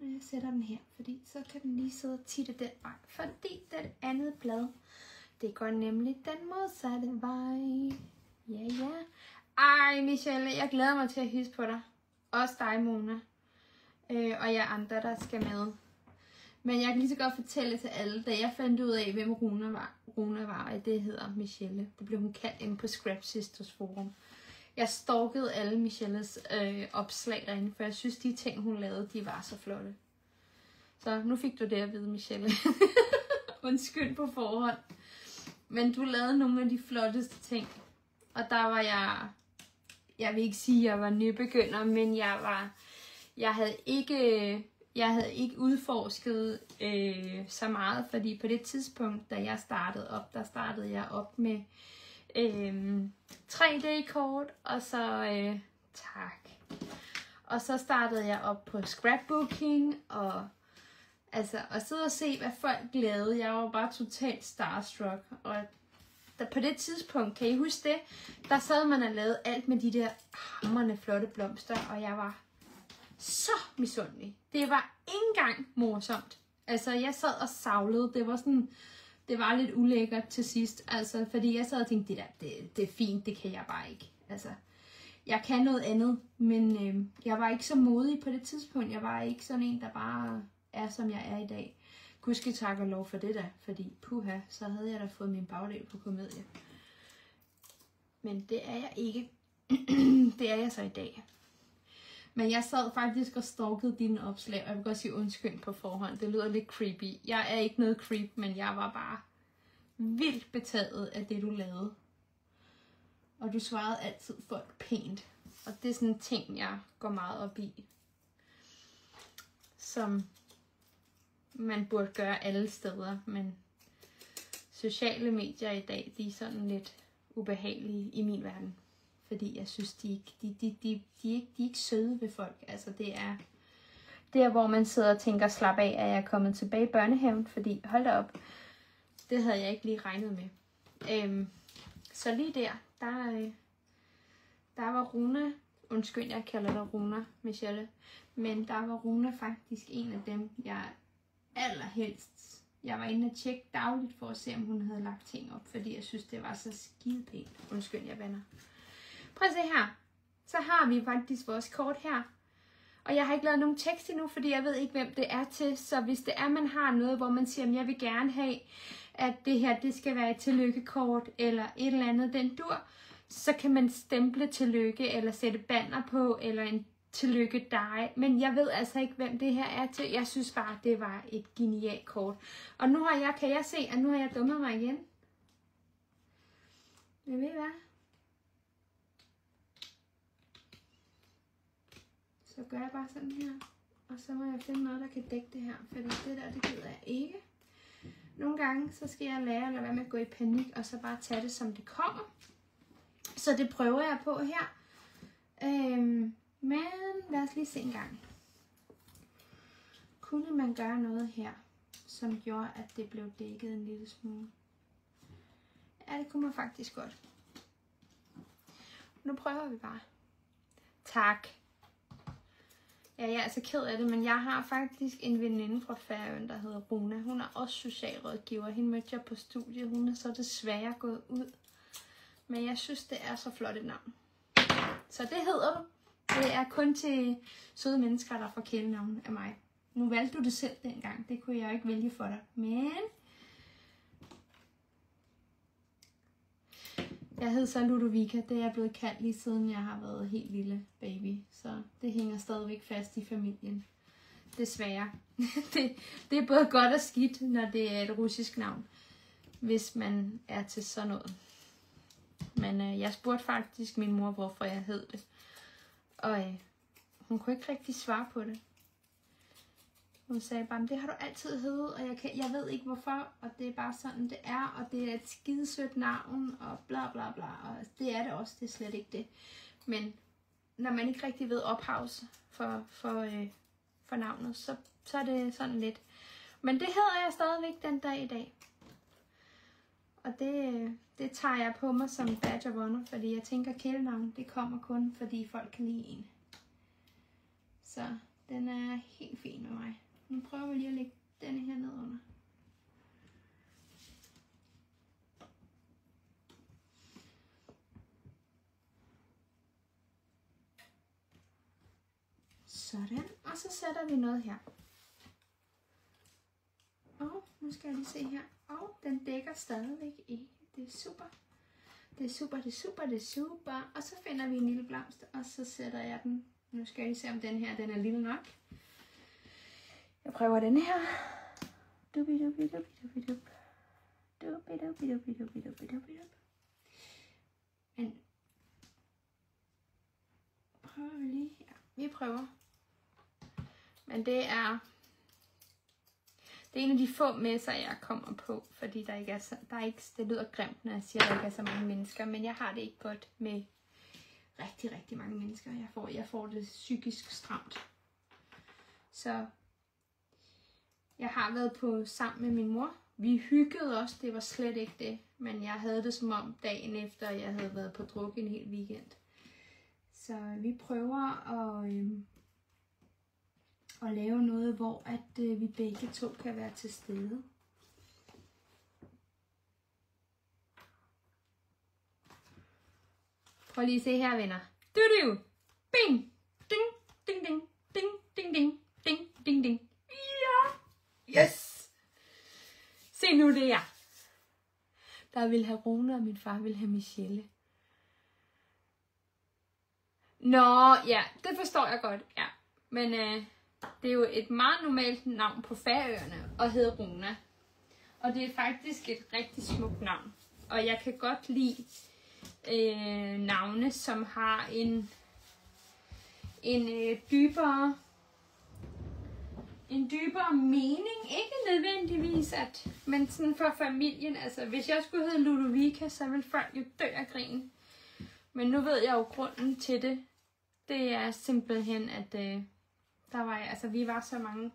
Jeg sætter den her, fordi så kan den lige sidde og titte den vej. Fordi det andet blad, det går nemlig den modsatte vej. Ja. Ej, Michelle, jeg glæder mig til at hilse på dig. Også dig, Mona. Og jer andre, der skal med. Men jeg kan lige så godt fortælle til alle, da jeg fandt ud af, hvem Runa var, det hedder Michelle. Det blev hun kaldt inde på Scrap Sisters forum. Jeg stalkede alle Michelles opslag derinde, for jeg synes, de ting, hun lavede, de var så flotte. Så nu fik du det at vide, Michelle. Undskyld på forhånd. Men du lavede nogle af de flotteste ting. Og der var jeg vil ikke sige, at jeg var nybegynder, men jeg havde ikke udforsket så meget, fordi på det tidspunkt, da jeg startede op, der startede jeg op med 3D-kort, og så tak. Og så startede jeg op på scrapbooking, og at sidde og se, hvad folk lavede. Jeg var bare totalt starstruck, og på det tidspunkt, kan I huske det, der sad man og lavede alt med de der hamrende flotte blomster, og jeg var så misundelig. Det var ikke engang morsomt. Jeg sad og savlede. Det var lidt ulækkert til sidst. Fordi jeg sad og tænkte, det er fint, det kan jeg bare ikke. Jeg kan noget andet, men jeg var ikke så modig på det tidspunkt. Jeg var ikke sådan en, der bare er, som jeg er i dag. Gudske tak og lov for det da, fordi puha, så havde jeg da fået min bagdel på komedie. Men det er jeg ikke. Det er jeg så i dag. Men jeg sad faktisk og stalkede dine opslag, og jeg vil godt sige undskyld på forhånd. Det lyder lidt creepy. Jeg er ikke noget creep, men jeg var bare vildt betaget af det, du lavede. Og du svarede altid folk pænt. Og det er sådan en ting, jeg går meget op i. Som man burde gøre alle steder, men sociale medier i dag, de er sådan lidt ubehagelige i min verden. Fordi jeg synes, de er ikke søde ved folk. Det er der, hvor man sidder og tænker, slap af, at jeg er kommet tilbage i børnehaven. Fordi, hold da op, det havde jeg ikke lige regnet med. Så lige der var Runa, undskyld, jeg kalder dig Runa, Michelle. Men der var Runa faktisk en af dem, jeg allerhelst, jeg var inde og tjekke dagligt for at se, om hun havde lagt ting op. Fordi jeg synes, det var så skide pænt. Undskyld, jeg venner. Prøv at se her. Så har vi faktisk vores kort her. Og jeg har ikke lavet nogen tekst endnu, fordi jeg ved ikke, hvem det er til. Så hvis det er, man har noget, hvor man siger, at jeg vil gerne have, at det her det skal være et tillykkekort, eller et eller andet, den dur, så kan man stemple tillykke, eller sætte banner på, eller en tillykke dig. Men jeg ved altså ikke, hvem det her er til. Jeg synes bare, det var et genialt kort. Og nu kan jeg se, at nu har jeg dummet mig igen. Jeg ved hvad? Så gør jeg bare sådan her. Og så må jeg finde noget, der kan dække det her. For det der, det gider jeg ikke. Nogle gange, så skal jeg lære at lade være med at gå i panik, og så bare tage det, som det kommer. Så det prøver jeg på her. Men lad os lige se en gang. Kunne man gøre noget her, som gjorde, at det blev dækket en lille smule? Ja, det kunne man faktisk godt. Nu prøver vi bare. Tak. Ja, jeg er altså ked af det, men jeg har faktisk en veninde fra Færøerne, der hedder Runa. Hun er også socialrådgiver. Hende mødte jeg på studiet. Hun er så desværre gået ud. Men jeg synes, det er så flot et navn. Så det hedder du. Det er kun til søde mennesker, der får kælenavn af mig. Nu valgte du det selv dengang. Det kunne jeg ikke vælge for dig. Men jeg hed så Ludovica. Det er jeg blevet kaldt lige siden jeg har været helt lille baby. Så det hænger stadigvæk fast i familien. Desværre. det er både godt og skidt, når det er et russisk navn. Hvis man er til sådan noget. Men jeg spurgte faktisk min mor, hvorfor jeg hed det. Og hun kunne ikke rigtig svare på det. Hun sagde bare, det har du altid heddet, og jeg ved ikke hvorfor, og det er bare sådan det er, og det er et skidesødt navn, og bla bla bla, og det er det også, det er slet ikke det. Men når man ikke rigtig ved ophavs for navnet, så er det sådan lidt. Men det hedder jeg stadigvæk den dag i dag. Og det tager jeg på mig som badge of honor, fordi jeg tænker, kælenavn, det kommer kun, fordi folk kan lide en. Så den er helt fin med mig. Nu prøver vi lige at lægge denne her ned under. Sådan, og så sætter vi noget her. Og nu skal jeg lige se her. Og den dækker stadigvæk i. Det er super. Det er super, det er super, det er super. Og så finder vi en lille blomst, og så sætter jeg den. Nu skal jeg lige se, om den her den er lille nok. Jeg prøver den her. Men prøver vi lige her. Vi prøver. Men det er en af de få messer, jeg kommer på, fordi det lyder grimt, når jeg siger, at der ikke er så mange mennesker, men jeg har det ikke godt med rigtig, rigtig mange mennesker. Jeg får det psykisk stramt. Så jeg har været på sammen med min mor. Vi hyggede også, det var slet ikke det, men jeg havde det som om dagen efter, jeg havde været på druk en hel weekend. Så vi prøver at lave noget, hvor vi begge to kan være til stede. Prøv lige at se her, venner. Du. Bing. Ding. Ding, ding. Ding, ding, ding. Ding, ding, ding. Ja. Yes. Se nu det er. Der ville have Rune, og min far ville have Michelle. Nå, ja, det forstår jeg godt. Ja. Men det er jo et meget normalt navn på Færøerne at hedde Runa. Og det er faktisk et rigtig smukt navn. Og jeg kan godt lide navne, som har en dybere mening. Ikke nødvendigvis, men sådan for familien. Altså, hvis jeg skulle hedde Ludovica, så ville folk jo dø af grin. Men nu ved jeg jo grunden til det. Det er simpelthen, at vi var så mange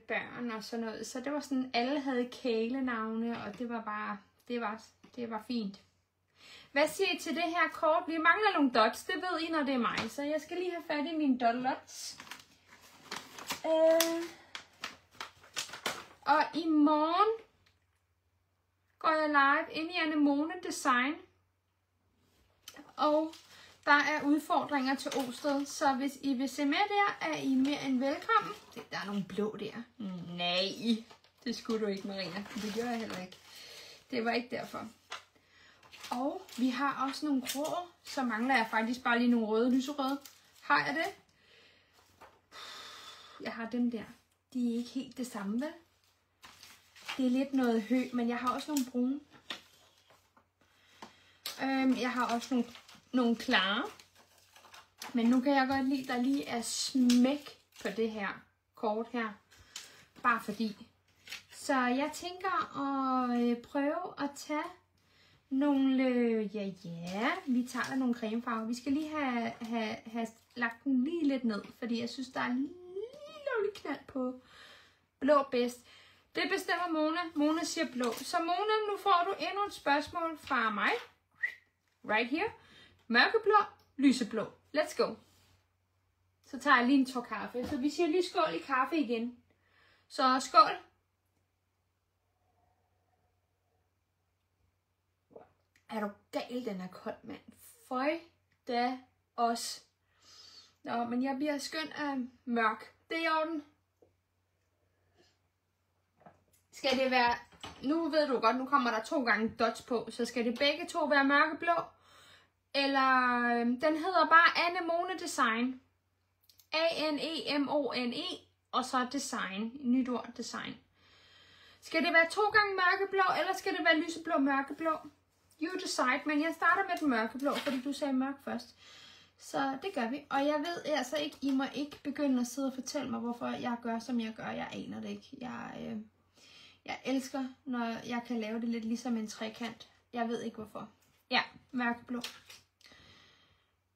børn og sådan noget. Så det var sådan, alle havde kælenavne, og det var bare, det var fint. Hvad siger I til det her kort? Vi mangler nogle dots, det ved I, når det er mig. Så jeg skal lige have fat i mine dots. Og i morgen går jeg live ind i Anemone Design. Og Der er udfordringer til Osted, så hvis I vil se med der, er I mere end velkommen. Der er nogle blå der. Nej, det skulle du ikke, Maria. Det gør jeg heller ikke. Det var ikke derfor. Og vi har også nogle grå, så mangler jeg faktisk bare lige nogle røde, lyserøde. Har jeg det? Jeg har dem der. De er ikke helt det samme, vel? Det er lidt noget hø, men jeg har også nogle brune. Jeg har også nogle klare. Men nu kan jeg godt lide, at der lige er smæk på det her kort her. Bare fordi. Så jeg tænker at prøve at tage nogle, vi tager der nogle cremefarver. Vi skal lige have lagt den lige lidt ned, fordi jeg synes, der er lige knald på blå bedst. Det bestemmer Mona. Mona siger blå. Så Mona, nu får du endnu et spørgsmål fra mig. Right here. Mørkeblå, lyseblå. Let's go. Så tager jeg lige en tår kaffe. Så vi siger lige skål i kaffe igen. Så skål. Er du gal, den er kold, mand. Føj da os. Nå, men jeg bliver skøn af mørk. Det er i orden. Skal det være... Nu ved du godt, nu kommer der 2 gange dots på. Så skal det begge to være mørkeblå. Eller den hedder bare Anemone Design. A-N-E-M-O-N-E. Og så design. Nyt ord, design. Skal det være 2 gange mørkeblå, eller skal det være lyseblå mørkeblå? You decide, men jeg starter med den mørkeblå, fordi du sagde mørk først. Så det gør vi. Og jeg ved altså ikke, I må ikke begynde at sidde og fortælle mig, hvorfor jeg gør, som jeg gør. Jeg aner det ikke. Jeg elsker, når jeg kan lave det lidt ligesom en trekant. Jeg ved ikke hvorfor. Ja, mørkeblå.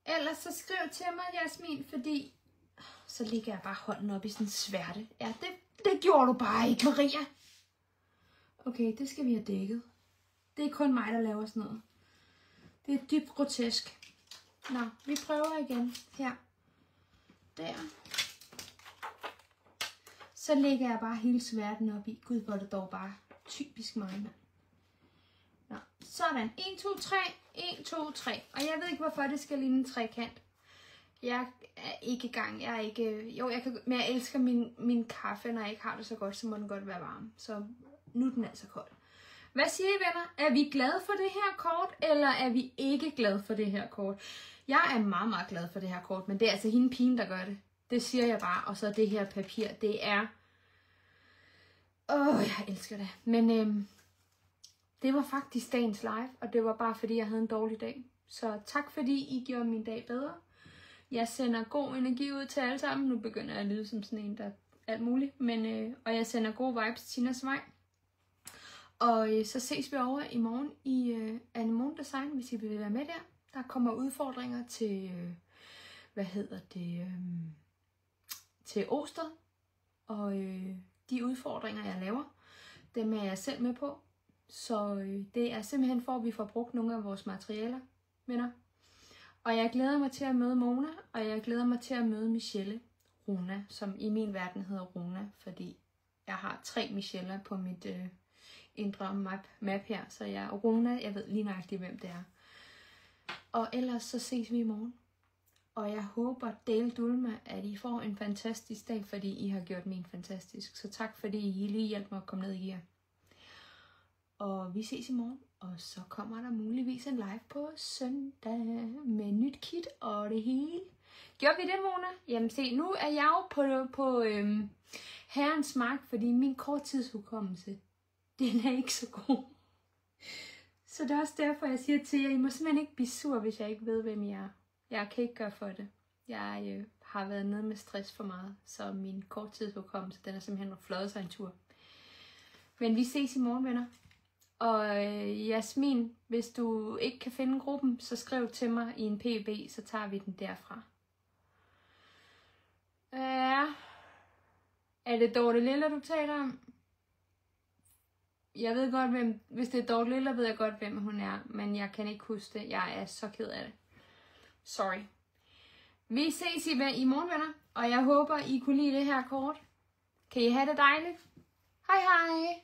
Ellers så skriv til mig, Jasmin, fordi så ligger jeg bare hånden op i sådan en sværte. Ja, det gjorde du bare ikke, Maria. Okay, det skal vi have dækket. Det er kun mig, der laver sådan noget. Det er dybt grotesk. Nå, vi prøver igen. Her. Der. Så lægger jeg bare hele sværten op i. Gud, hvor det dog bare typisk mig, mand. Nå, sådan. 1, 2, 3. 1, 2, 3. Og jeg ved ikke, hvorfor det skal ligne en trekant. Jeg er ikke i gang. Jeg er ikke... Jo, men jeg elsker min kaffe. Når jeg ikke har det så godt, så må den godt være varm. Så nu er den altså kold. Hvad siger I, venner? Er vi glade for det her kort, eller er vi ikke glade for det her kort? Jeg er meget, meget glad for det her kort, men det er altså hende pigen, der gør det. Det siger jeg bare. Og så det her papir, det er... jeg elsker det. Men det var faktisk dagens live, og det var bare fordi, jeg havde en dårlig dag. Så tak fordi I gjorde min dag bedre. Jeg sender god energi ud til alle sammen. Nu begynder jeg at lyde som sådan en, der er alt muligt. Og jeg sender gode vibes til Tinas vej. Og så ses vi over i morgen i Anemone Design, hvis I vil være med der. Der kommer udfordringer til, til Osted. Og de udfordringer, jeg laver, dem er jeg selv med på. Så det er simpelthen for, at vi får brugt nogle af vores materialer, venner. Og jeg glæder mig til at møde Mona, og jeg glæder mig til at møde Michelle Runa, som i min verden hedder Runa, fordi jeg har 3 Micheller på mit indre map her. Så jeg er Runa, jeg ved lige nøjagtigt, hvem det er. Og ellers så ses vi i morgen. Og jeg håber, Dale Dulma, at I får en fantastisk dag, fordi I har gjort min fantastisk. Så tak, fordi I lige hjalp mig at komme ned i gear. Og vi ses i morgen. Og så kommer der muligvis en live på søndag med nyt kit og det hele. Gjorde vi det, Mona? Jamen se, nu er jeg jo på herrens mark, fordi min korttidshukommelse, den er ikke så god. Så det er også derfor, jeg siger til jer, I må simpelthen ikke blive sur, hvis jeg ikke ved, hvem I er. Jeg kan ikke gøre for det. Jeg har været nede med stress for meget, så min korttidshukommelse, den er simpelthen fløjet sig en tur. Men vi ses i morgen, venner. Og Jasmin, hvis du ikke kan finde gruppen, så skriv til mig i en PB, så tager vi den derfra. Ja. Er det Dorte Lilla, du taler om? Jeg ved godt, hvem... Hvis det er Dorte Lilla, ved jeg godt, hvem hun er. Men jeg kan ikke huske det. Jeg er så ked af det. Sorry. Vi ses i morgen, venner. Og jeg håber, I kunne lide det her kort. Kan I have det dejligt? Hej hej!